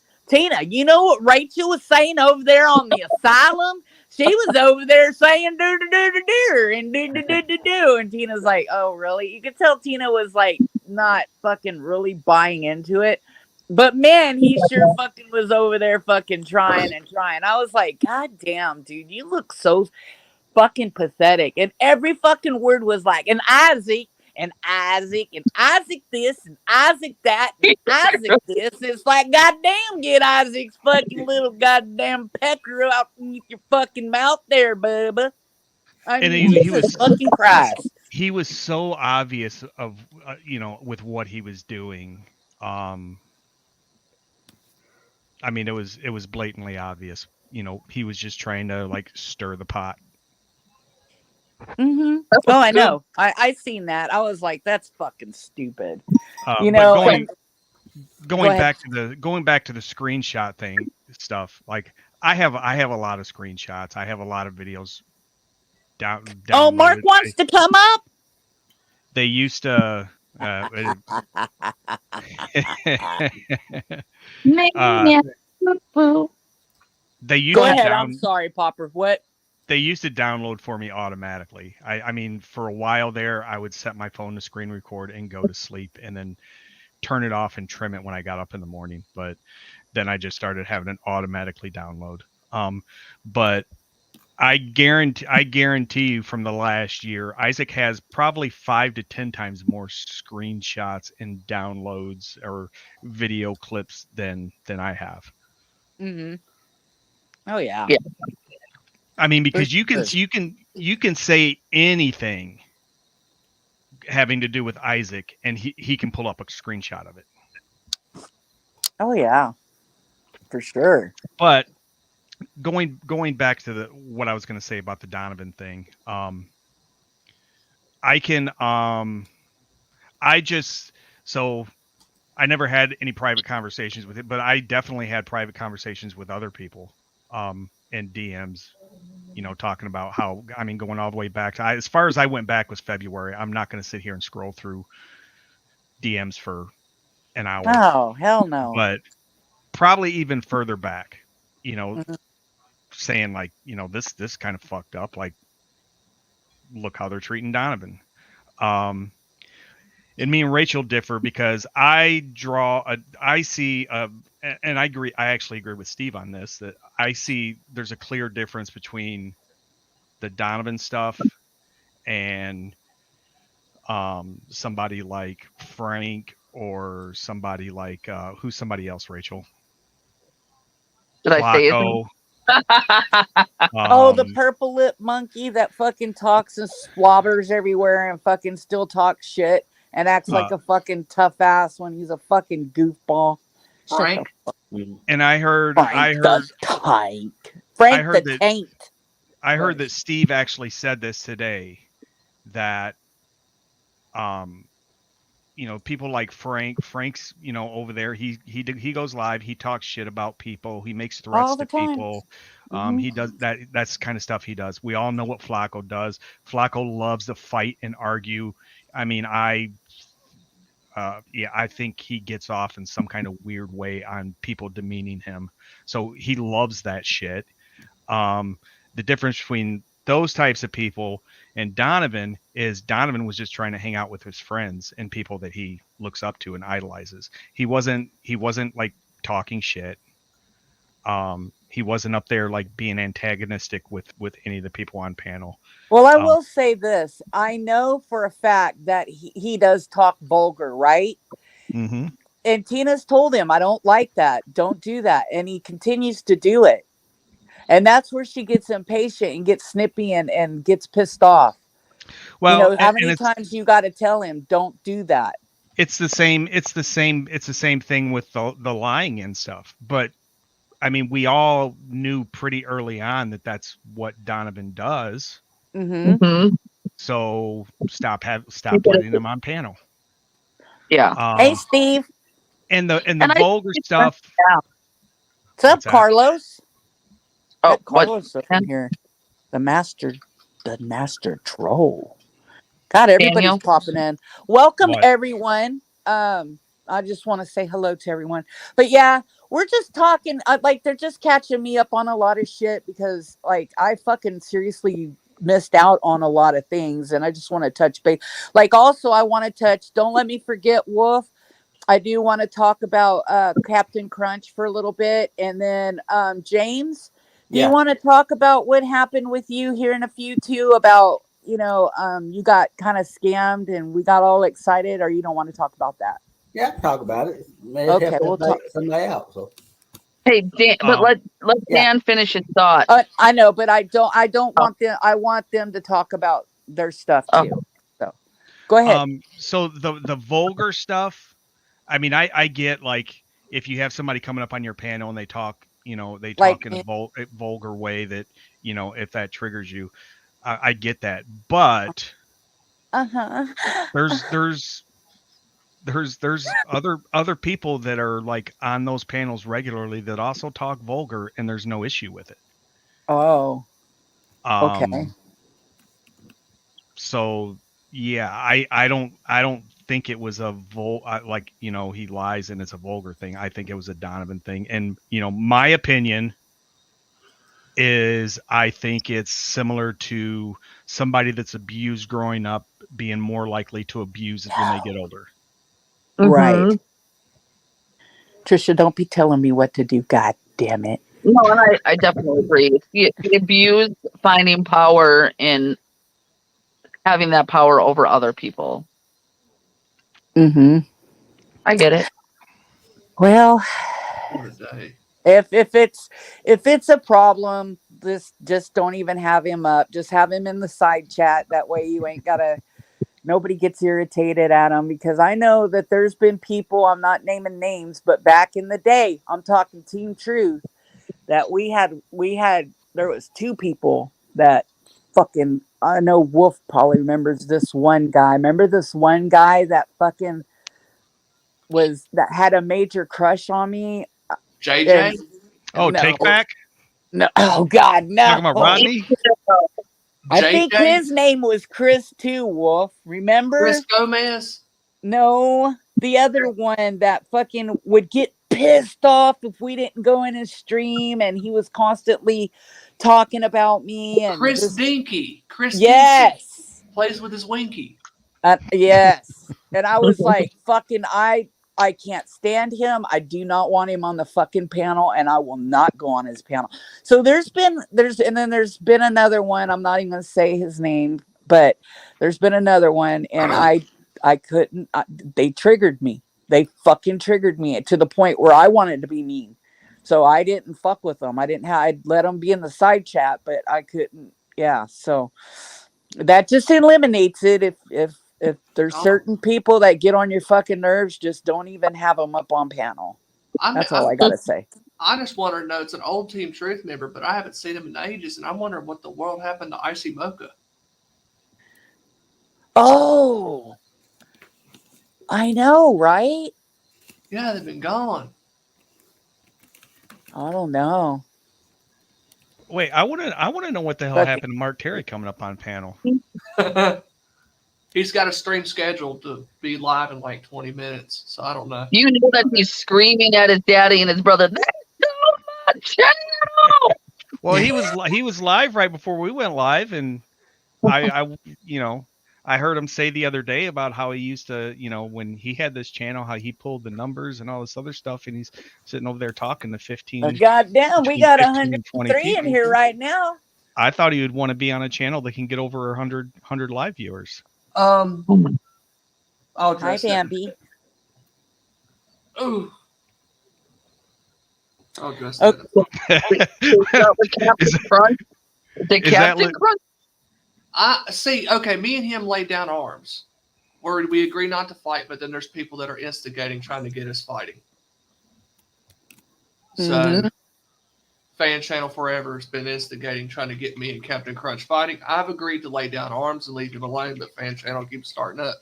you know what Rachel was saying over there on the asylum? She was over there saying do do do do do and do do do do do. And Tina's like, oh really? You could tell Tina was like not fucking really buying into it. But man, he sure fucking was over there fucking trying and trying. I was like, God damn, dude, you look so fucking pathetic. And every fucking word was like, and Isaac, and Isaac, and Isaac this, and Isaac that, and Isaac this. It's like, goddamn, get Isaac's fucking little goddamn pecker out with your fucking mouth there, bubba. I mean, he was fucking Christ. He was so obvious of with what he was doing. I mean, it was blatantly obvious. He was just trying to like stir the pot. Mm-hmm. Oh, I know. I seen that. I was like, that's fucking stupid. But going back to the screenshot thing stuff. Like I have a lot of screenshots. I have a lot of videos down. Oh, Mark wants to come up. They used to. They used Go to ahead. I'm sorry, Popper. What? They used to download for me automatically. I mean, for a while there, I would set my phone to screen record and go to sleep, and then turn it off and trim it when I got up in the morning. But then I just started having it automatically download. But I guarantee you, from the last year, Isaac has probably 5 to 10 times more screenshots and downloads or video clips than I have. Mm-hmm. Oh yeah. I mean, because you can say anything having to do with Isaac, and he can pull up a screenshot of it. Oh yeah, for sure. But going back to what I was going to say about the Donovan thing, I never had any private conversations with it, but I definitely had private conversations with other people in DMs. Talking about how, I mean, going all the way back. As far as I went back was February. I'm not going to sit here and scroll through DMs for an hour. Oh, hell no. But probably even further back, Mm-hmm. saying like, this kind of fucked up. Like, look how they're treating Donovan. And me and Rachel differ because I see, and I agree. I actually agree with Steve on this, that I see there's a clear difference between the Donovan stuff and somebody like Frank or somebody like who's somebody else, Rachel? Did I say it? Oh, the purple lip monkey that fucking talks and swabbers everywhere and fucking still talks shit and acts like a fucking tough ass when he's a fucking goofball. Frank. And I heard Frank the Taint. I heard that Steve actually said this today, that people like Frank's over there, he goes live, he talks shit about people, he makes threats to people. Mm-hmm. He does that's kind of stuff he does. We all know what Flacco does. Flacco loves to fight and argue. I mean, I think he gets off in some kind of weird way on people demeaning him. So he loves that shit. The difference between those types of people and Donovan is Donovan was just trying to hang out with his friends and people that he looks up to and idolizes. He wasn't like talking shit. He wasn't up there like being antagonistic with any of the people on panel. Well, I will say this. I know for a fact that he does talk vulgar, right? Mm-hmm. And Tina's told him, I don't like that. Don't do that. And he continues to do it. And that's where she gets impatient and gets snippy and gets pissed off. Well, how many times you got to tell him, don't do that? It's the same thing with the lying and stuff. But I mean, we all knew pretty early on that that's what Donovan does. Mm-hmm. So stop letting them on panel. Yeah. Hey, Steve. And the And I vulgar think stuff. yeah. What's up, What's that? Carlos? Oh, Got what? Carlos up in here. The master troll. God, everybody's Daniel? popping in. Welcome, What? everyone. I just want to say hello to everyone. But yeah, we're just talking. Like they're just catching me up on a lot of shit because, like, I fucking seriously missed out on a lot of things, and I just want to touch base. Like, also, I want to touch. Don't let me forget, Wolf. I do want to talk about Captain Crunch for a little bit, and then James. Do you Yeah. want to talk about what happened with you here in a few too? About you got kind of scammed and we got all excited, or you don't want to talk about that? Yeah, talk about it. May Okay, help we'll talk. somebody out. So Hey, Dan, but Um, let Yeah. Dan finish his thought. I know, but I don't Oh, want them. I want them to talk about their stuff oh, too. So go ahead. So the vulgar stuff. I mean, I get, like, if you have somebody coming up on your panel and they talk, they Like talk in a vulgar way that, if that triggers you, I get that. But uh-huh. there's other people that are, like, on those panels regularly that also talk vulgar, and there's no issue with it. Oh, okay. So yeah, I don't think it was a like, he lies and it's a vulgar thing. I think it was a Donovan thing. And my opinion is, I think it's similar to somebody that's abused growing up being more likely to abuse it when they get older. Right. mhm. Trisha, don't be telling me what to do. God damn it. No, and I definitely agree. He abused finding power in having that power over other people. Mm-hmm. I get it. Well, What a day. if it's a problem, just don't even have him up. Just have him in the side chat. That way you ain't gotta nobody gets irritated at him, because I know that there's been people, I'm not naming names, but back in the day, I'm talking Team Truth, that we had there was two people that fucking, I know Wolf probably remembers this one guy. Remember this one guy that fucking that had a major crush on me? And JJ? Oh, no, take back. no, oh God, Talking about no. Rodney. I think JJ? his name was Chris too, Wolf. Remember? Chris Gomez? No, the other one that fucking would get pissed off if we didn't go in his stream, and he was constantly talking about me and Chris just Dinky. Chris Dinky. yes. Plays with his winky. Yes. And I was like, fucking, I can't stand him. I do not want him on the fucking panel, and I will not go on his panel. So and then there's been another one. I'm not even gonna say his name, but there's been another one, and I couldn't. They triggered me. They fucking triggered me to the point where I wanted to be mean. So I didn't fuck with them. I'd let them be in the side chat, but I couldn't. Yeah. So that just eliminates it. If there's Oh, certain people that get on your fucking nerves, just don't even have them up on panel. That's all I gotta say. I just want to know, it's an old Team Truth member, but I haven't seen him in ages, and I'm wondering what the world happened to Icy Mocha. Oh, I know, right? Yeah, they've been gone. I don't know. Wait, I want to know what the hell Fucking, happened to Mark Terry coming up on panel. He's got a stream scheduled to be live in like 20 minutes, so I don't know. You know that he's screaming at his daddy and his brother. That's on my channel. Well, he was live right before we went live, and I heard him say the other day about how he used to, when he had this channel, how he pulled the numbers and all this other stuff, and he's sitting over there talking to 15, goddamn, we between got 15 and 20 103 in people. here right now. I thought he would want to be on a channel that can get over 100 live viewers. I'll Hi, address that. Bambi. Ooh. I'll address Okay. that. The Captain Crunch. See, okay, me and him laid down arms where we agree not to fight, but then there's people that are instigating, trying to get us fighting. So Fan Channel forever has been instigating, trying to get me and Captain Crunch fighting. I've agreed to lay down arms and leave him alone, but Fan Channel keeps starting up.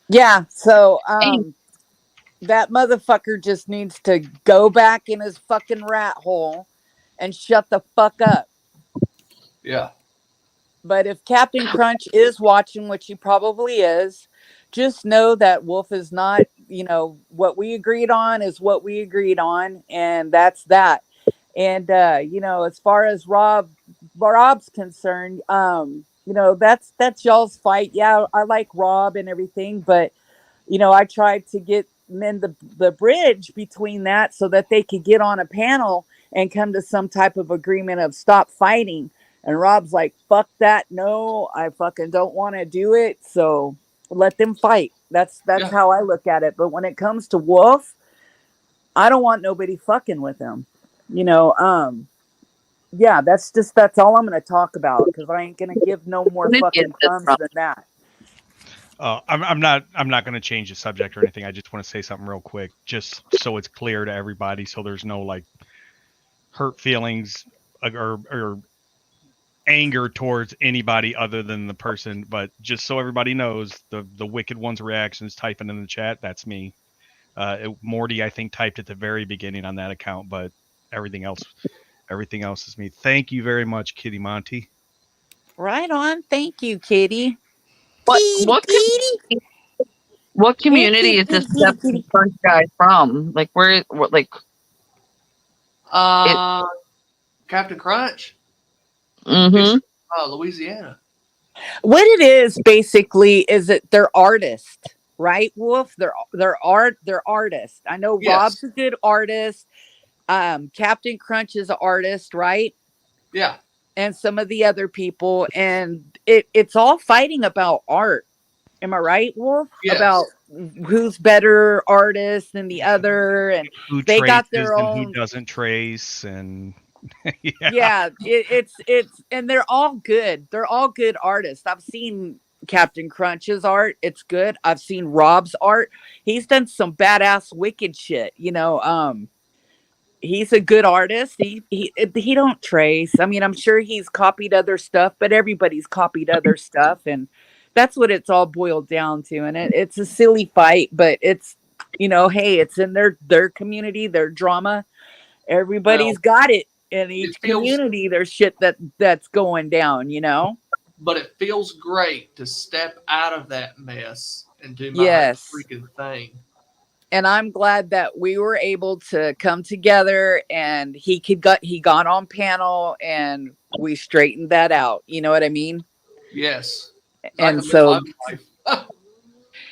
Yeah, so Hey. that motherfucker just needs to go back in his fucking rat hole and shut the fuck up. Yeah. But if Captain Crunch is watching, which he probably is, just know that Wolf is not, what we agreed on is what we agreed on, and that's that. And as far as Rob's concerned, that's y'all's fight. Yeah, I like Rob and everything, but I tried to mend the bridge between that so that they could get on a panel and come to some type of agreement of stop fighting. And Rob's like, fuck that. No, I fucking don't want to do it. So let them fight. That's Yeah. how I look at it. But when it comes to Wolf, I don't want nobody fucking with him. Yeah, that's all I'm gonna talk about, because I ain't gonna give no more Where did you fucking get this crumbs from? than that. I'm not going to change the subject or anything. I just want to say something real quick, just so it's clear to everybody, so there's no like hurt feelings or anger towards anybody other than the person. But just so everybody knows, the Wicked One's reactions typing in the chat, that's me. Morty, I think, typed at the very beginning on that account, but everything else is me. Thank you very much, Kitty Monty. Right on. Thank you, Kitty. What community is this Captain Crunch guy from? Like, Captain Crunch? Mm-hmm. Louisiana. What it is basically is that they're artists, right, Wolf? They're artists. I know Yes. Rob's a good artist. Captain Crunch is an artist, right? Yeah. And some of the other people, and it's all fighting about art. Am I right, Wolf? Yes. About who's better artist than the other, and Who they got traces their and own. who doesn't trace, and Yeah, it's and they're all good. They're all good artists. I've seen Captain Crunch's art. It's good. I've seen Rob's art. He's done some badass wicked shit. He's a good artist. He don't trace. I mean, I'm sure he's copied other stuff, but everybody's copied other stuff, and that's what it's all boiled down to. And it's a silly fight, but it's hey, it's in their community, their drama. Everybody's got it. In each community, there's shit that's going down, But it feels great to step out of that mess and do my freaking thing. And I'm glad that we were able to come together, and he got on panel and we straightened that out. You know what I mean? Yes. And so,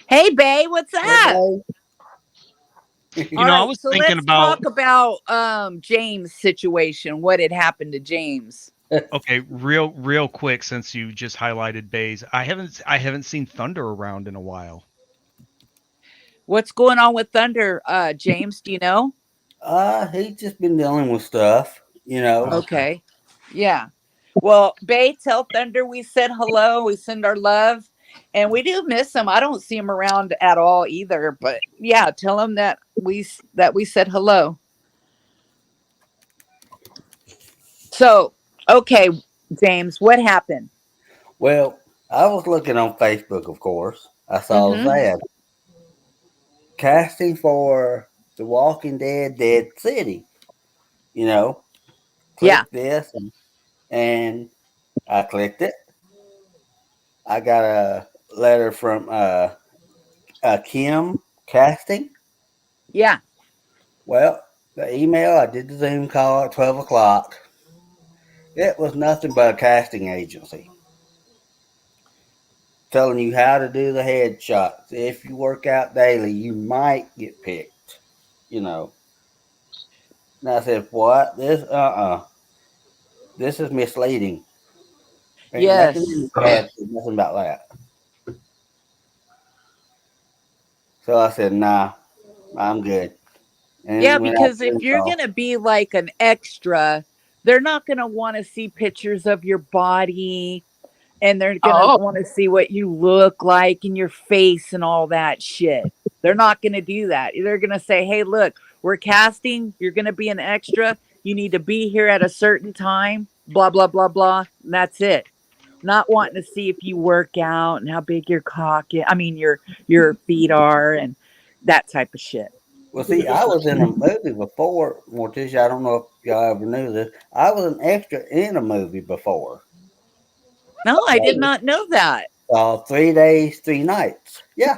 hey, Bae, what's up? I was thinking let's talk about James' situation. What had happened to James? Okay, real quick, since you just highlighted Bays, I haven't seen Thunder around in a while. What's going on with Thunder, James? Do you know? He's just been dealing with stuff, Okay. Yeah. Well, Bae, tell Thunder we said hello. We send our love. And we do miss him. I don't see him around at all either. But yeah, tell him that we said hello. So, okay, James, what happened? Well, I was looking on Facebook, of course. I saw the ad. Casting for The Walking Dead Dead City. Click this, and I clicked it. I got a letter from Kim Casting. Yeah. Well, the email, I did the Zoom call at 12 o'clock. It was nothing but a casting agency telling you how to do the headshots. If you work out daily, you might get picked, And I said, what? This is misleading. Ain't nothing in the ad, nothing about that. So I said, nah, I'm good. And yeah, because if you're going to be like an extra, they're not going to want to see pictures of your body, and they're going to want to see what you look like and your face and all that shit. They're not going to do that. They're going to say, hey, look, we're casting. You're going to be an extra. You need to be here at a certain time. Blah, blah, blah, blah. And that's it. Not wanting to see if you work out and how big your cock is. I mean, your feet are and that type of shit. Well, see, I was in a movie before, Morticia. I don't know if y'all ever knew this. I was an extra in a movie before. No, I did not know that. 3 days, 3 nights. Yeah.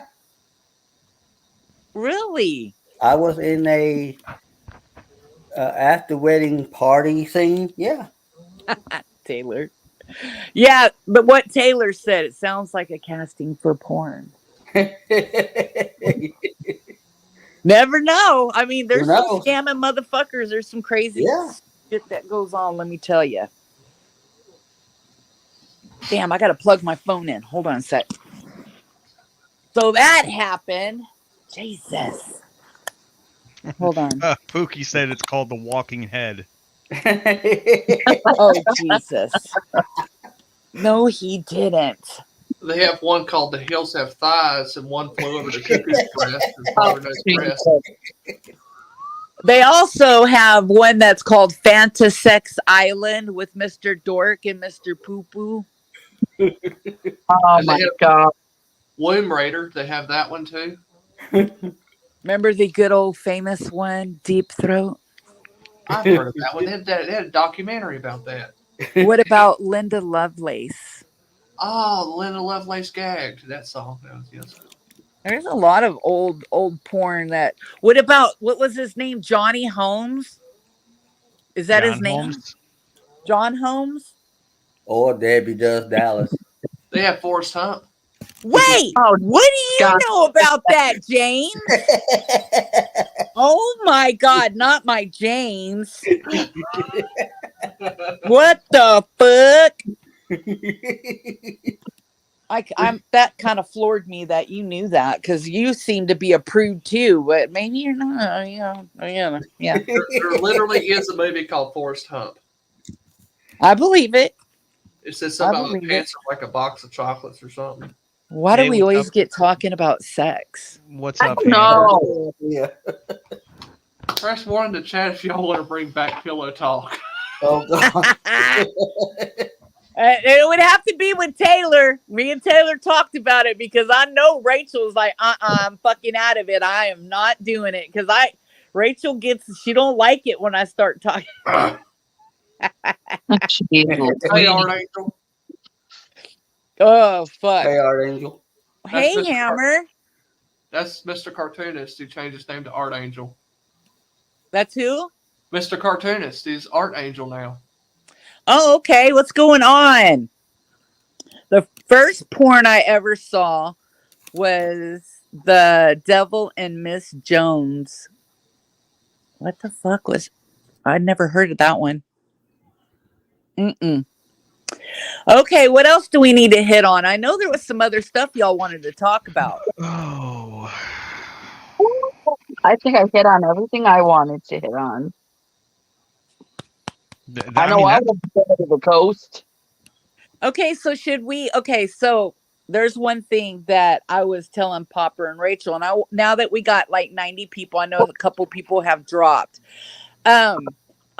Really? I was in a after wedding party scene. Yeah. Taylor. Yeah, but what Taylor said, it sounds like a casting for porn. Never know. I mean, there's some scamming motherfuckers. There's some crazy shit that goes on, let me tell you. Damn, I got to plug my phone in. Hold on a sec. So that happened. Jesus. Hold on. Pookie said it's called The Walking Head. Oh, Jesus. No, he didn't. They have one called The Hills Have Thighs, and one flew over the cuckoo's breast. They also have one that's called Fantasex Island with Mr. Dork and Mr. Poo Poo. Oh my God. Womb Raider, they have that one too. Remember the good old famous one, Deep Throat? I've heard of that one. They had a documentary about that. What about Linda Lovelace? Oh, Linda Lovelace gagged. That song. Yes. There's a lot of old porn that. What about, what was his name? Johnny Holmes? Is that his name? Holmes? John Holmes? Or Debbie Does Dallas. They have Forrest Hump. Wait, what do you know about that, James? Oh my God, not my James. What the fuck? I'm that kind of floored me that you knew that, because you seem to be a prude too, but maybe you're not. Yeah. There literally is a movie called Forrest Hump. I believe it. It says something about the pants are like a box of chocolates or something. Why do we always get talking about sex? What's up? No. Yeah. Press 1 in the chat if y'all want to bring back pillow talk. Oh, God. It would have to be with Taylor. Me and Taylor talked about it, because I know Rachel's like, I'm fucking out of it. I am not doing it, because Rachel she don't like it when I start talking. Hey, Art Angel. Oh, fuck. Hey, Art Angel. Hey, Hammer. That's Mr. Cartoonist who changed his name to Art Angel. That's who? Mr. Cartoonist. He's Art Angel now. Oh, okay. What's going on? The first porn I ever saw was The Devil and Miss Jones. What the fuck was... I'd never heard of that one. Okay, what else do we need to hit on? I know there was some other stuff y'all wanted to talk about. Oh. I think I hit on everything I wanted to hit on. I know I was to the coast. Okay, so so there's one thing that I was telling Popper and Rachel, and now that we got like 90 people, I know a couple people have dropped.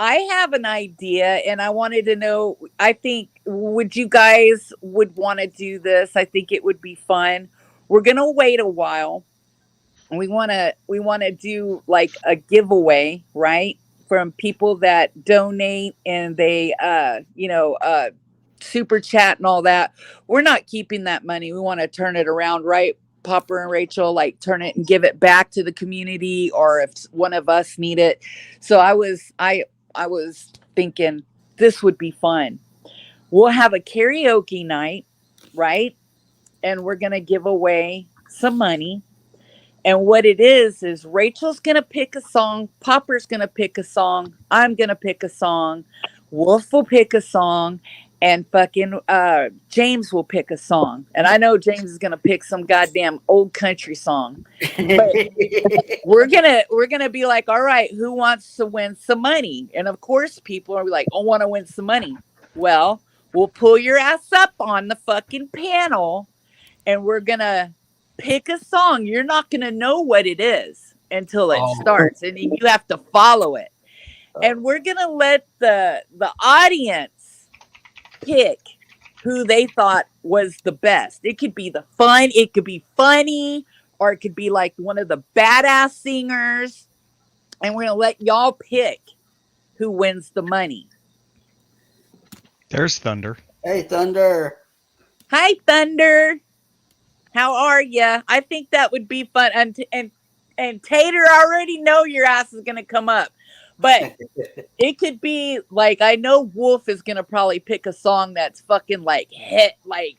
I have an idea, and I wanted to know, I think, would you guys would want to do this? I think it would be fun. We're going to wait a while. We want to do like a giveaway, right? From people that donate and they, super chat and all that. We're not keeping that money. We want to turn it around, right? Popper and Rachel, like turn it and give it back to the community, or if one of us need it. So I was thinking this would be fun. We'll have a karaoke night, right? And we're going to give away some money. And what it is Rachel's going to pick a song. Popper's going to pick a song. I'm going to pick a song. Wolf will pick a song. And fucking James will pick a song. And I know James is going to pick some goddamn old country song. But we're going to be like, all right, who wants to win some money? And of course, people are like, I want to win some money. Well, we'll pull your ass up on the fucking panel, and we're going to pick a song. You're not going to know what it is. until it Oh. starts, and you have to follow it. And we're gonna let the audience pick who they thought was the best. It could be it could be funny, or it could be like one of the badass singers. And we're gonna let y'all pick who wins the money. There's Thunder. Hey, Thunder. Hi, Thunder. How are ya? I think that would be fun. And Tater, I already know your ass is gonna come up, but it could be like, I know Wolf is gonna probably pick a song that's fucking like hit, like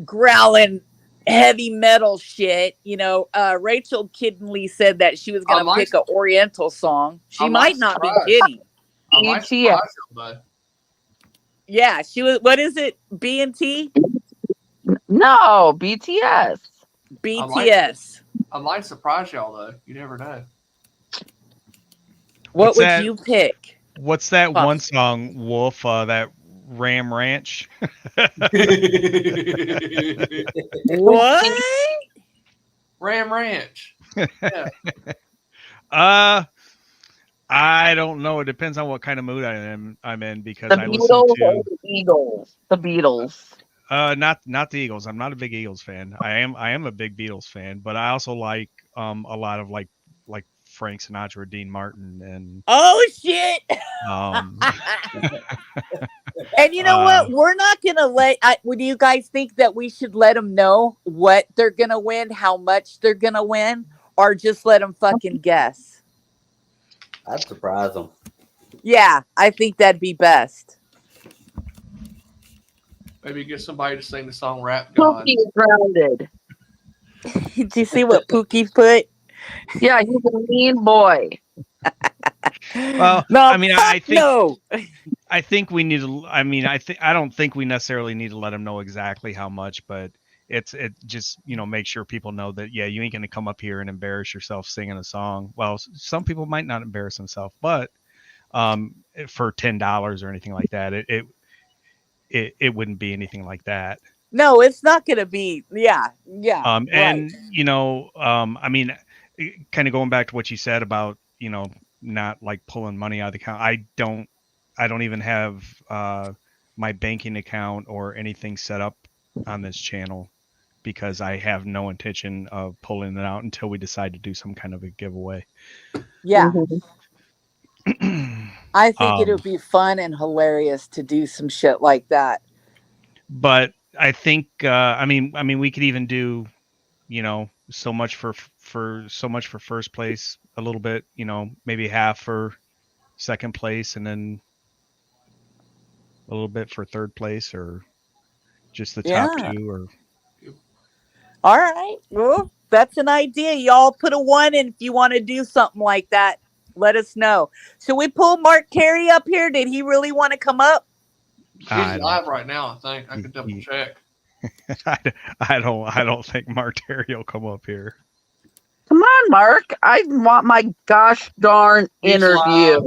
growling heavy metal shit. You know, Rachel Kidney said that she was gonna pick an Oriental song. She might not be kidding. I might surprise you, though. Yeah, she was. What is it? B&T? No, BTS. BTS. I might surprise y'all though. You never know. What would you pick? What's that one song, Wolf? That Ram Ranch. What? Ram Ranch. Yeah. I don't know. It depends on what kind of mood I'm in, because The I Beatles listen to or the Eagles. The Beatles. not the Eagles. I'm not a big Eagles fan. I am a big Beatles fan, but I also like a lot of like Frank Sinatra, Dean Martin, and oh shit. And you know what? We're not gonna would you guys think that we should let them know what they're gonna win, how much they're gonna win, or just let them fucking guess? I'd surprise them. Yeah, I think that'd be best. Maybe get somebody to sing the song "Rap God." Pookie is grounded. Did you see what Pookie put? Yeah, he's a mean boy. Well, no, I mean, I think no. I think we need to. I mean, I don't think we necessarily need to let them know exactly how much, but it just, make sure people know that, yeah, you ain't gonna come up here and embarrass yourself singing a song. Well, some people might not embarrass themselves, but for $10 or anything like that, it wouldn't be anything like that. No, it's not gonna be. Yeah. And right. I mean, kind of going back to what you said about not like pulling money out of the account. I don't even have my banking account or anything set up on this channel, because I have no intention of pulling it out until we decide to do some kind of a giveaway. Yeah. Mm-hmm. I think it would be fun and hilarious to do some shit like that. But I think I mean we could even do so much for first place, a little bit, maybe half for second place, and then a little bit for third place, or just the top two. Or all right, well, that's an idea. Y'all put a 1 in if you want to do something like that. Let us know. Should we pull Mark Terry up here? Did he really want to come up? He's live right now. I think I could double check. I don't think Mark Terry will come up here. Come on, Mark. I want my gosh darn interview. Live.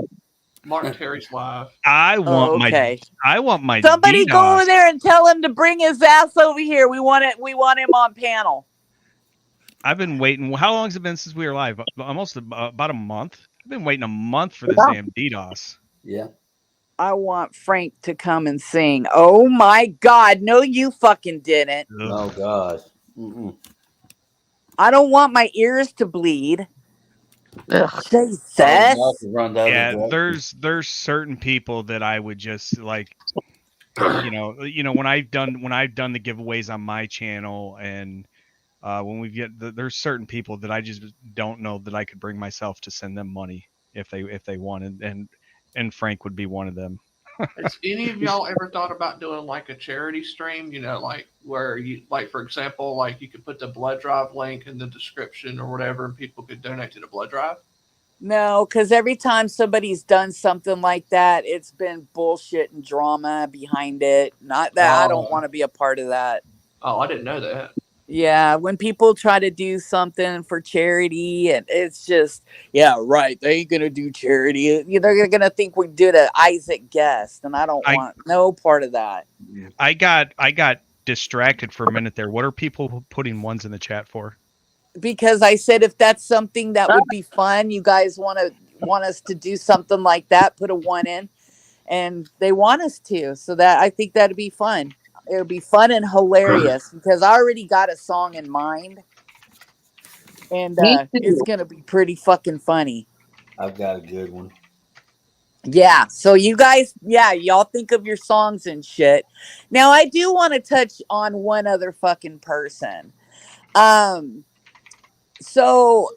Mark Terry's live. I want my somebody DDoS. go over there and tell him to bring his ass over here. We want him on panel. I've been waiting. How long has it been since we were live? Almost about a month. I've been waiting a month for this damn DDoS. Yeah. I want Frank to come and sing. Oh my God. No, you fucking didn't. Oh gosh. Mm-mm. I don't want my ears to bleed. Jesus. Yeah, there's certain people that I would just like, when I've done the giveaways on my channel, and when we get there's certain people that I just don't know that I could bring myself to send them money if they wanted, and Frank would be one of them. Has any of y'all ever thought about doing like a charity stream? Like where you, like, for example, like you could put the blood drive link in the description or whatever, and people could donate to the blood drive? No, because every time somebody's done something like that, it's been bullshit and drama behind it. Not that I don't want to be a part of that. Oh, I didn't know that. Yeah, when people try to do something for charity, and it's just, yeah, right, they ain't gonna do charity. They're gonna think we did an Isaac Guest, and I don't want no part of that. I got distracted for a minute there. What are people putting ones in the chat for? because I said if that's something that would be fun, you guys want us to do something like that, put a 1 in, and they want us to. So that I think that'd be fun. It would be fun and hilarious because I already got a song in mind, and Me it's too. gonna be pretty fucking funny. I've got a good one. Yeah. So you guys, yeah, y'all think of your songs and shit. Now I do want to touch on one other fucking person. Um, so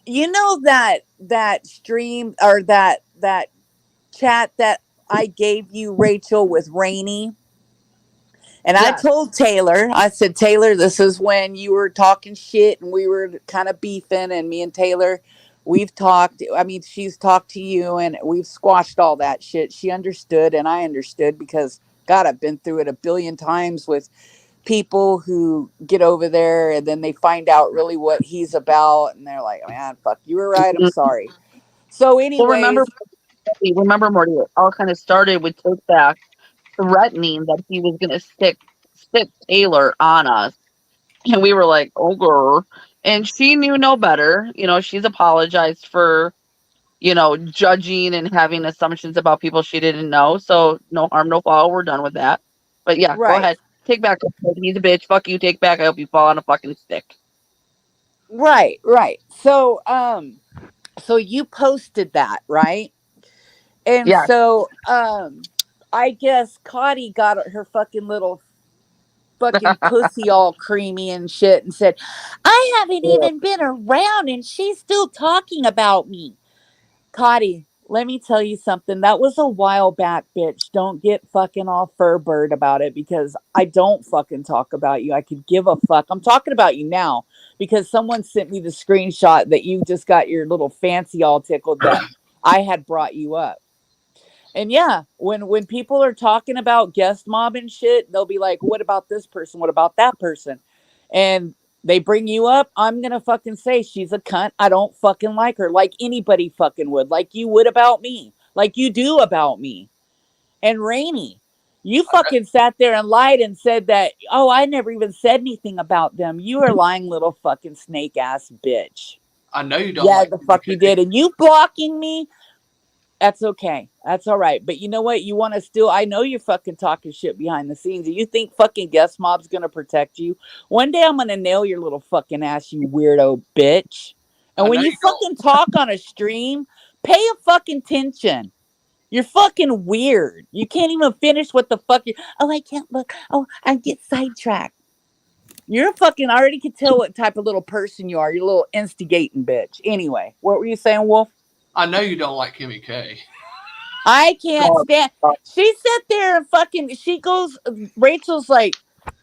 you know that stream or that chat that I gave you, Rachel, with Rainey. And I Yes. told Taylor, I said, Taylor, this is when you were talking shit and we were kind of beefing. And me and Taylor, we've talked. I mean, she's talked to you and we've squashed all that shit. She understood and I understood because, God, I've been through it a billion times with people who get over there and then they find out really what he's about. And they're like, man, fuck, you were right. I'm sorry. So, Well, anyways, remember, Morty, it all kind of started with Take Back threatening that he was going to stick Taylor on us. And we were like, oh, girl. And she knew no better. You know, she's apologized for, you know, judging and having assumptions about people she didn't know. So no harm, no foul. We're done with that. But yeah, go right. ahead. Take back. He's a bitch. Fuck you. Take back. I hope you fall on a fucking stick. Right. So you posted that, right? And Yeah. so I guess Cotty got her fucking little fucking pussy all creamy and shit and said, I haven't even been around and she's still talking about me. Cotty, let me tell you something. That was a while back, bitch. Don't get fucking all fur bird about it because I don't fucking talk about you. I could give a fuck. I'm talking about you now because someone sent me the screenshot that you just got your little fancy all tickled that I had brought you up. And yeah, when people are talking about guest mob and shit, they'll be like, "What about this person? What about that person?" And they bring you up. I'm gonna fucking say she's a cunt. I don't fucking like her, like anybody fucking would, like you would about me, like you do about me. And Rainey, you fucking sat there and lied and said that. Oh, I never even said anything about them. You are lying, little fucking snake ass bitch. I know you don't Yeah, like the Kimmy fuck you K. did. And you blocking me, that's okay. That's all right. But you know what? You want to still, I know you're fucking talking shit behind the scenes. You think fucking guest mob's going to protect you? One day I'm going to nail your little fucking ass, you weirdo bitch. And I when know you you don't. fucking talk on a stream, pay a fucking attention. You're fucking weird. You can't even finish what the fuck you. Oh, I can't look. Oh, I get sidetracked. You're a fucking, I already can tell what type of little person you are. You're a little instigating bitch. Anyway, what were you saying, Wolf? I know you don't like Kimmy K. I can't stand. She sat there and fucking. She goes. Rachel's like,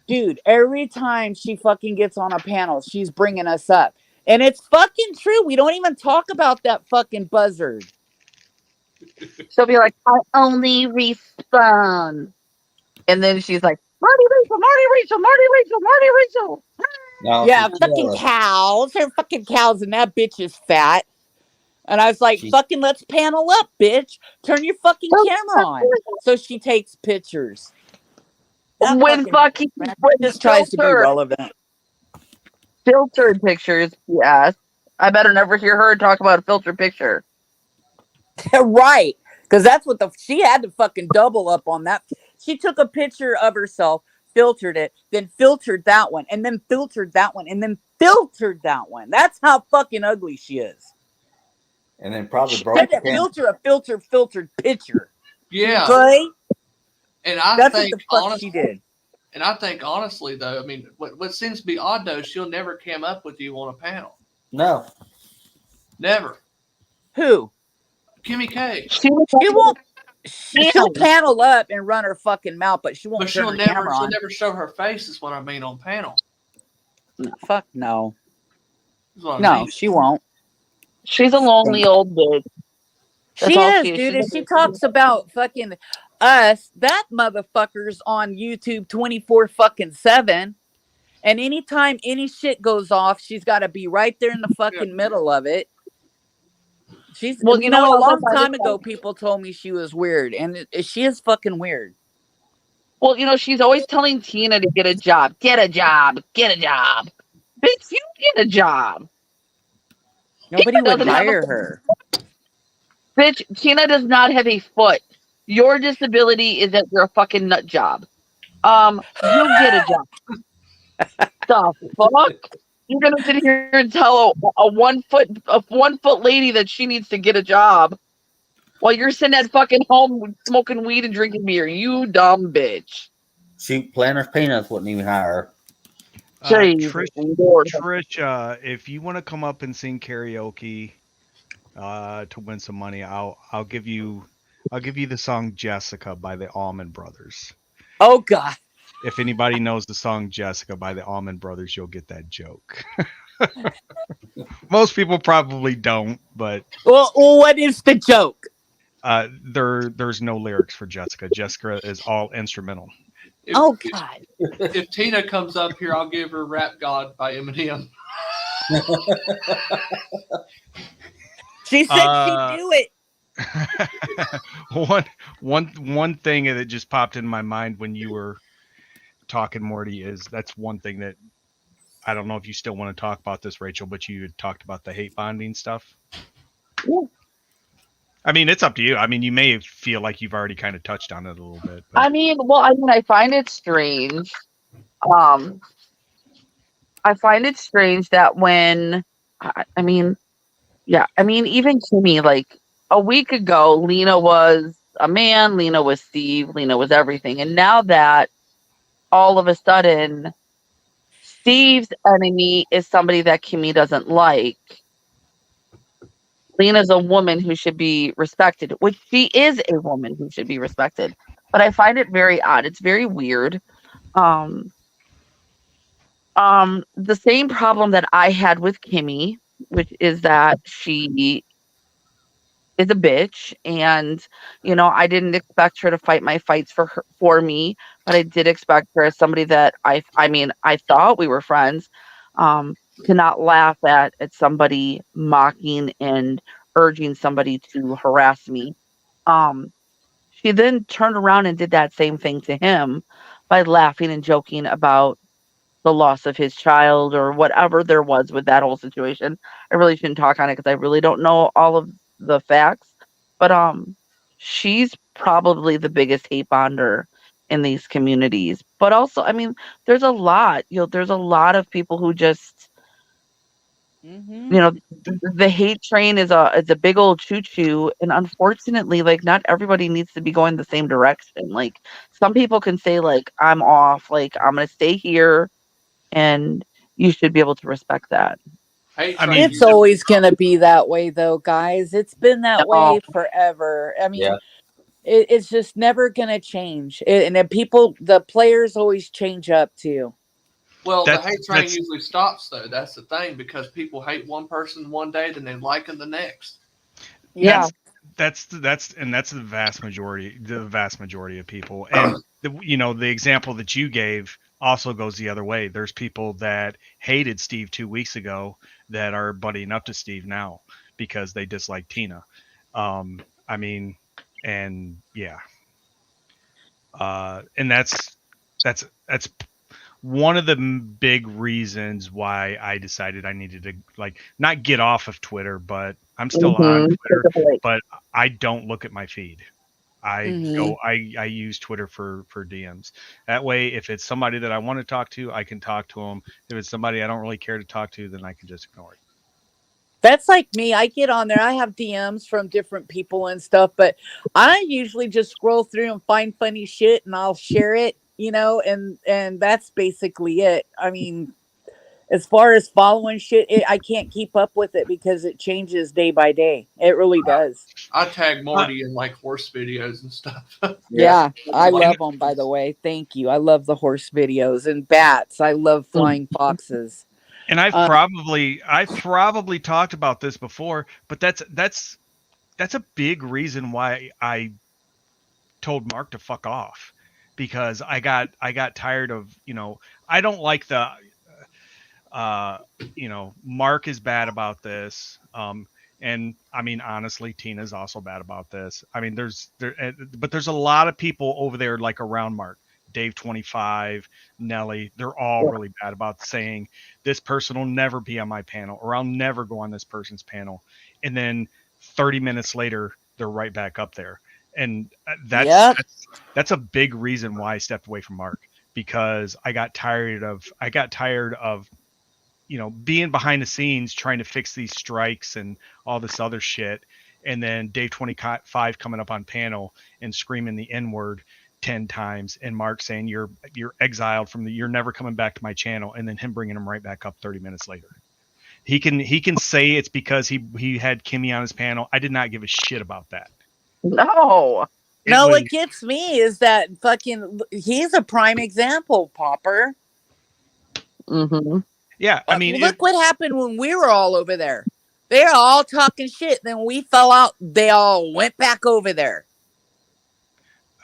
dude. Every time she fucking gets on a panel, she's bringing us up, and it's fucking true. We don't even talk about that fucking buzzard. She'll be like, I only respond. And then she's like, Marty Rachel, Marty Rachel, Marty Rachel, Marty Rachel. No, Yeah, she's fucking jealous. cows. Her fucking cows, and that bitch is fat. And I was like, She, fucking, let's panel up, bitch. Turn your fucking camera on. So she takes pictures. That With fucking fucking man with just tries to be relevant. filtered pictures, yes. I better never hear her talk about a filtered picture. Right. Because that's what she had to fucking double up on that. She took a picture of herself, filtered it, then filtered that one, and then filtered that one, and then filtered that one. That's how fucking ugly she is. and then probably She said broke the that camera. filter a filtered picture. Yeah, Okay? and I That's what think the fuck she honestly, did. though, I mean, what seems to be odd though, she'll never come up with you on a panel. No, Never. Who? Kimmy K. She was She won't. She'll damn. panel up and run her fucking mouth, but she But won't turn her camera she'll on. never show her face is what I mean on panel. Fuck no. Is what I No, mean. she won't. She's a lonely old bitch. That's She all is, she is. dude. And she talks about fucking us. That motherfucker's on YouTube 24 fucking 7. And anytime any shit goes off, she's got to be right there in the Yeah. fucking middle of it. She's, Well, you you know know, what a else I long find time is ago, people told me she was weird, and she is fucking weird. well, you know, she's always telling Tina to get a job. Get a job. Get a job. Bitch, you Get a job. Nobody would doesn't have a hire her. Bitch, Tina does not have a foot. Your disability is that you're a fucking nut job. You get a job. The fuck? You're gonna sit here and tell a 1 foot lady that she needs to get a job while you're sitting at fucking home smoking weed and drinking beer. You dumb bitch. Shoot, Planters Peanuts wouldn't even hire Jesus Lord. Trish, if you want to come up and sing karaoke to win some money, I'll give you the song Jessica by the Allman Brothers. Oh God. If anybody knows the song Jessica by the Allman Brothers, you'll get that joke. Most people probably don't, but Well, what is the joke? there's no lyrics for Jessica. Jessica is all instrumental. Oh God. If Tina comes up here, I'll give her "Rap God" by Eminem. She said she'd do it. one thing that just popped in my mind when you were talking, Morty, is that's one thing that I don't know if you still want to talk about this, Rachel, but you had talked about the hate bonding stuff. Yeah. I mean, it's up to you. I mean, you may feel like you've already kind of touched on it a little bit. But... I find it strange. I find it strange that when, even Kimmy, like a week ago, Lena was a man, Lena was Steve, Lena was everything. And now that all of a sudden Steve's enemy is somebody that Kimmy doesn't like, Lena's a woman who should be respected, which she is a woman who should be respected. But I find it very odd. It's very weird. The same problem that I had with Kimmy, which is that she is a bitch, and I didn't expect her to fight my fights for me, but I did expect her as somebody that I thought we were friends, to not laugh at somebody mocking and urging somebody to harass me. She then turned around and did that same thing to him by laughing and joking about the loss of his child or whatever there was with that whole situation. I really shouldn't talk on it because I really don't know all of the facts. But she's probably the biggest hate bonder in these communities. But also, there's a lot. There's a lot of people who just, the hate train is a big old choo choo, and unfortunately, like, not everybody needs to be going the same direction. Like, some people can say, like, I'm off, like, I'm gonna stay here, and you should be able to respect that. It's always going to be that way, though, guys. It's been that way forever. It's just never going to change. And then the players always change up, too. Well, the hate train usually stops, though. That's the thing, because people hate one person one day, then they like them the next. Yeah. That's the vast majority of people. And the example that you gave also goes the other way. There's people that hated Steve 2 weeks ago that are buddying up to Steve now because they dislike Tina. And that's one of the big reasons why I decided I needed to, like, not get off of Twitter, but I'm still on Twitter, but I don't look at my feed. I use Twitter for DMs. That way, if it's somebody that I want to talk to, I can talk to them. If it's somebody I don't really care to talk to, then I can just ignore it. That's like me. I get on there. I have DMs from different people and stuff, but I usually just scroll through and find funny shit and I'll share it, and that's basically it. As far as following shit, I can't keep up with it because it changes day by day. It really does. I tag Morty in like horse videos and stuff. Yeah, I love them, by the way. Thank you. I love the horse videos and bats. I love flying foxes. And I've probably talked about this before, but that's a big reason why I told Mark to fuck off, because I got tired of, I don't like the Mark is bad about this. And honestly, Tina's also bad about this. But there's a lot of people over there, like, around Mark Dave 25, Nelly, they're all really bad about saying this person will never be on my panel or I'll never go on this person's panel. And then 30 minutes later, they're right back up there. And that's a big reason why I stepped away from Mark, because I got tired of being behind the scenes trying to fix these strikes and all this other shit. And then Dave 25 coming up on panel and screaming the N-word 10 times, and Mark saying you're exiled from you're never coming back to my channel, and then him bringing him right back up 30 minutes later. He can say it's because he had Kimmy on his panel. I did not give a shit about that. No. What gets me is that fucking he's a prime example, Popper. Mm-hmm. Yeah, I mean, look what happened when we were all over there. They're all talking shit. Then we fell out. They all went back over there.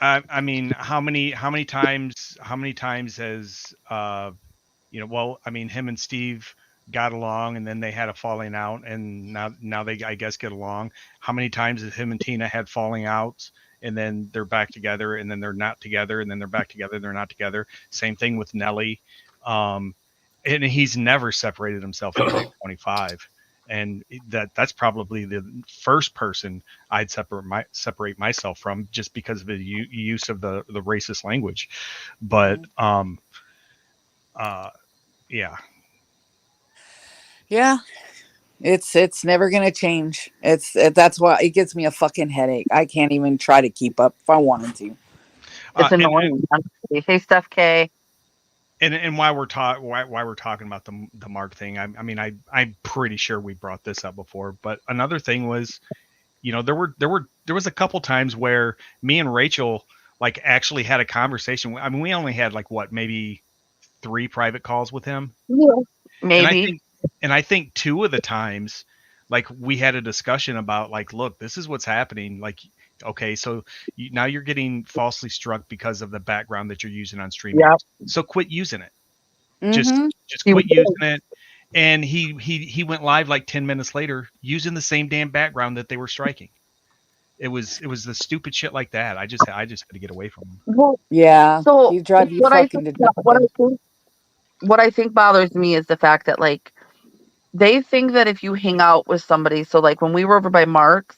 I mean, how many times has well, I mean, him and Steve got along, and then they had a falling out, and now they, I guess, get along. How many times has him and Tina had falling outs, and then they're back together, and then they're not together, and then they're back together, they're not together. Same thing with Nelly. And he's never separated himself from Dave 25. And that's probably the first person I'd separate myself from, just because of the use of the racist language. But yeah, it's never gonna change. That's why it gives me a fucking headache. I can't even try to keep up if I wanted to. It's annoying. Hey, Steph K. And why we're talking about the Mark thing, I'm pretty sure we brought this up before. But another thing was, there was a couple times where me and Rachel actually had a conversation. I mean, we only had maybe 3 private calls with him. Yeah, maybe. And I think 2 of the times, we had a discussion about look, this is what's happening. Okay, so now you're getting falsely struck because of the background that you're using on stream. Yep. So quit using it. Mm-hmm. Just quit using it. And he went live 10 minutes later using the same damn background that they were striking. It was the stupid shit like that. I just had to get away from him. Well, yeah. So You drive you fucking to death. What I think bothers me is the fact that they think that if you hang out with somebody, so when we were over by Mark's,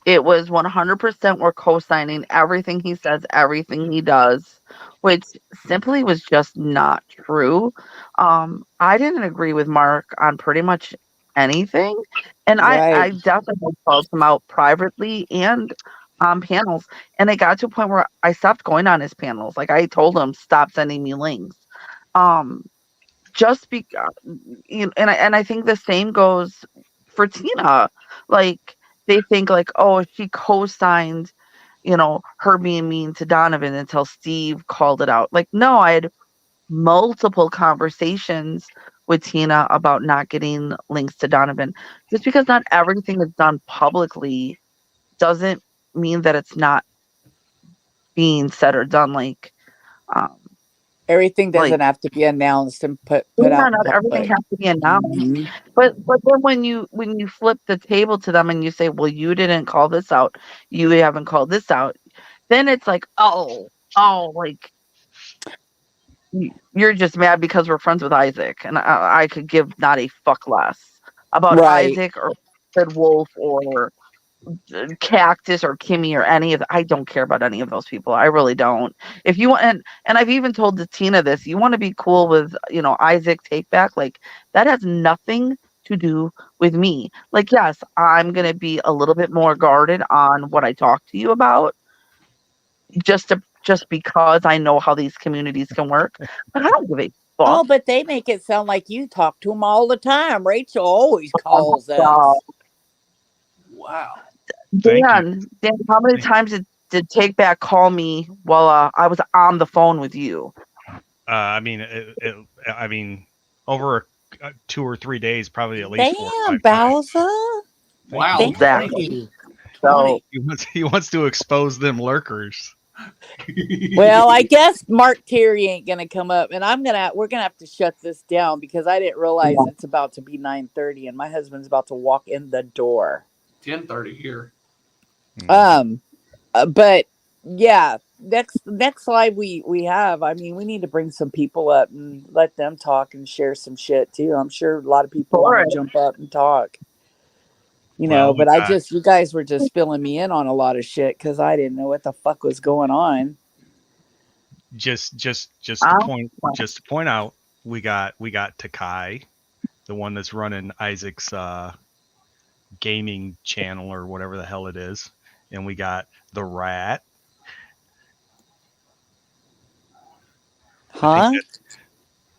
it was 100% we're co-signing everything he says, everything he does, which simply was just not true. I didn't agree with Mark on pretty much anything. And I definitely called him out privately and on panels. And it got to a point where I stopped going on his panels. I told him, stop sending me links. Just because, and I think the same goes for Tina. They think oh, she co-signed, her being mean to Donovan until Steve called it out. No, I had multiple conversations with Tina about not getting links to Donovan. Just because not everything is done publicly doesn't mean that it's not being said or done. Everything doesn't have to be announced and put out. Not everything has to be announced. Mm-hmm. But then when you flip the table to them and you say, well, you didn't call this out, you haven't called this out, then it's you're just mad because we're friends with Isaac, and I could give not a fuck less about Isaac or Red Wolf or Cactus or Kimmy or any of I don't care about any of those people. I really don't. If you want, and I've even told Tina this, you want to be cool with Isaac Take Back, that has nothing to do with me. Yes, I'm gonna be a little bit more guarded on what I talk to you about, just because I know how these communities can work. But I don't give a fuck. Oh, but they make it sound like you talk to them all the time. Rachel always calls us. Wow. Dan, how many times did Take Back call me while I was on the phone with you? I mean, over 2 or 3 days, probably at least 4 or 5 times. Bowser. Wow. Exactly. So he wants to expose them lurkers. Well, I guess Mark Terry ain't gonna come up, and we're gonna have to shut this down because I didn't realize it's about to be 9:30, and my husband's about to walk in the door. 10:30 here. But yeah, next live we have. I mean, we need to bring some people up and let them talk and share some shit too. I'm sure a lot of people want to jump up and talk. Well, we But got you guys were just filling me in on a lot of shit because I didn't know what the fuck was going on. just to point out, we got Takai, the one that's running Isaac's gaming channel or whatever the hell it is, and we got the Rat. Huh?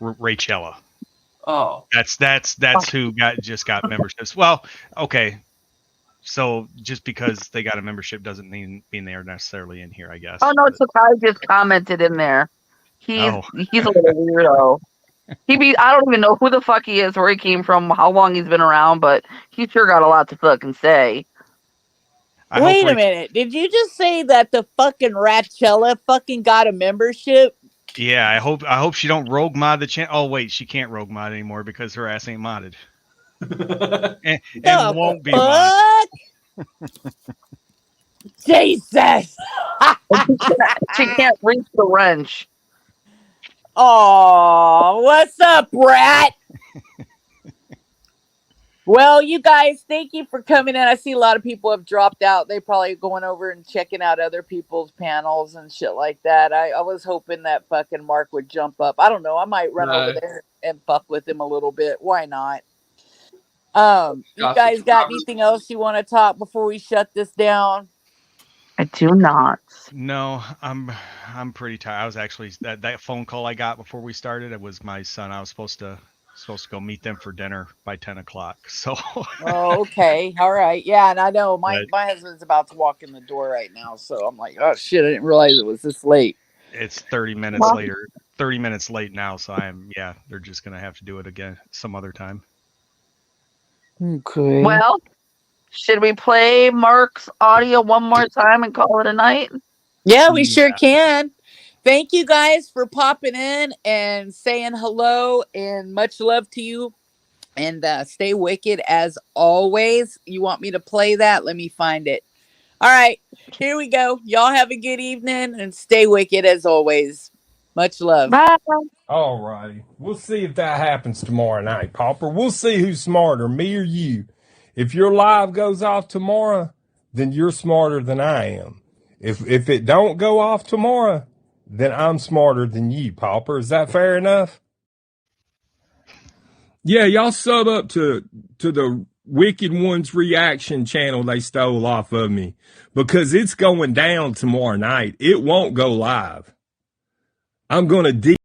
Rachella. Oh, That's who just got memberships. Well, okay. So just because they got a membership doesn't mean they're necessarily in here, I guess. Oh no, Takai just commented in there. He's a little weirdo. I don't even know who the fuck he is, where he came from, how long he's been around, but he sure got a lot to fucking say. Wait a minute. Did you just say that the fucking Ratchella fucking got a membership? Yeah, I hope she don't rogue mod the channel. Oh wait, she can't rogue mod anymore because her ass ain't modded. and won't be modded. Jesus. She can't reach the wrench. Oh, what's up, Rat? Well, you guys, thank you for coming in. I see a lot of people have dropped out. They probably going over and checking out other people's panels and shit like that. I was hoping that fucking Mark would jump up. I don't know. I might run over there and fuck with him a little bit. Why not? You guys got anything else you want to talk before we shut this down? I do not. No, I'm pretty tired. I was actually that phone call I got before we started. It was my son. I was supposed to go meet them for dinner by 10 o'clock. So. Oh, okay. All right. Yeah, and I know my husband's about to walk in the door right now, so I'm like, oh shit, I didn't realize it was this late. It's 30 minutes later. 30 minutes late now, so they're just gonna have to do it again some other time. Okay. Well, should we play Mark's audio one more time and call it a night? Yeah, we sure can. Thank you guys for popping in and saying hello, and much love to you. And stay wicked as always. You want me to play that? Let me find it. All right, here we go. Y'all have a good evening and stay wicked as always. Much love. Bye. All righty. We'll see if that happens tomorrow night, Pauper. We'll see who's smarter, me or you. If your live goes off tomorrow, then you're smarter than I am. If it don't go off tomorrow, then I'm smarter than you, Pauper. Is that fair enough? Yeah, y'all sub up to the Wicked Ones reaction channel they stole off of me because it's going down tomorrow night. It won't go live. I'm going to